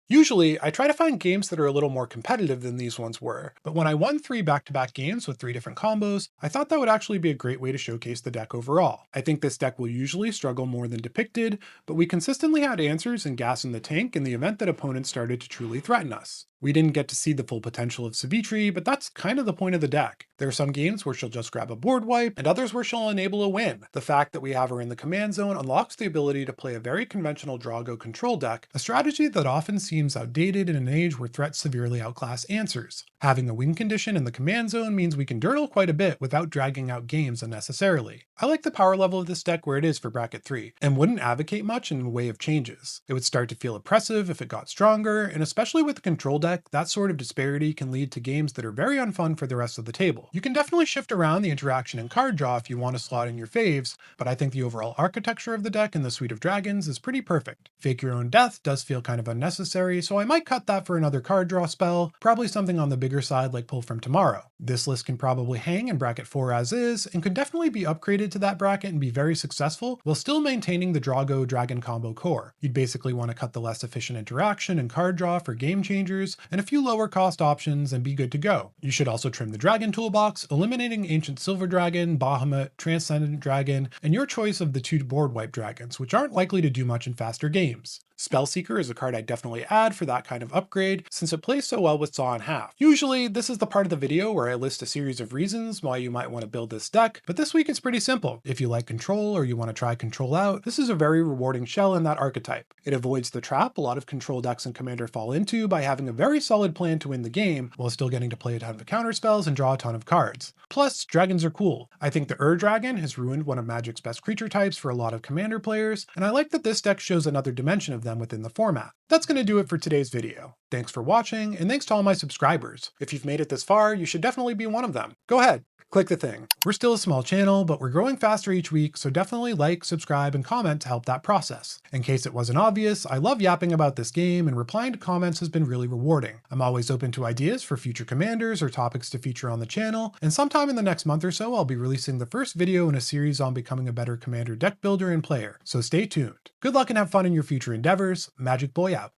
Usually, I try to find games that are a little more competitive than these ones were, but when I won 3 back-to-back games with 3 different combos, I thought that would actually be a great way to showcase the deck overall. I think this deck will usually struggle more than depicted, but we consistently had answers and gas in the tank in the event that opponents started to truly threaten us. We didn't get to see the full potential of Sivitri, but that's kind of the point of the deck. There are some games where she'll just grab a board wipe, and others where she'll enable a win. The fact that we have her in the command zone unlocks the ability to play a very conventional draw-go control deck, a strategy that often seems outdated in an age where threats severely outclass answers. Having a win condition in the command zone means we can dirtle quite a bit without dragging out games unnecessarily. I like the power level of this deck where it is for bracket 3, and wouldn't advocate much in the way of changes. It would start to feel oppressive if it got stronger, and especially with the control deck, that sort of disparity can lead to games that are very unfun for the rest of the table. You can definitely shift around the interaction and card draw if you want to slot in your faves, but I think the overall architecture of the deck and the suite of dragons is pretty perfect. Fake Your Own Death does feel kind of unnecessary, so I might cut that for another card draw spell, probably something on the bigger side like Pull from Tomorrow. This list can probably hang in bracket 4 as is, and could definitely be upgraded to that bracket and be very successful, while still maintaining the Drago Dragon combo core. You'd basically want to cut the less efficient interaction and card draw for game changers, and a few lower cost options and be good to go. You should also trim the dragon toolbox, eliminating Ancient Silver Dragon, Bahamut, Transcendent Dragon, and your choice of the 2 board wipe dragons, which aren't likely to do much in faster games. Spellseeker is a card I'd definitely add for that kind of upgrade, since it plays so well with Saw in Half. Usually, this is the part of the video where I list a series of reasons why you might want to build this deck, but this week it's pretty simple. If you like control or you want to try control out, this is a very rewarding shell in that archetype. It avoids the trap a lot of control decks and Commander fall into by having a very solid plan to win the game, while still getting to play a ton of counter spells and draw a ton of cards. Plus, dragons are cool. I think the Dragon has ruined one of Magic's best creature types for a lot of Commander players, and I like that this deck shows another dimension of them within the format. That's going to do it for today's video. Thanks for watching, and thanks to all my subscribers. If you've made it this far, you should definitely be one of them. Go ahead, click the thing. We're still a small channel, but we're growing faster each week, so definitely like, subscribe, and comment to help that process. In case it wasn't obvious, I love yapping about this game, and replying to comments has been really rewarding. I'm always open to ideas for future commanders or topics to feature on the channel, and sometime in the next month or so, I'll be releasing the first video in a series on becoming a better commander deck builder and player, so stay tuned. Good luck and have fun in your future endeavors. Magic Boy out.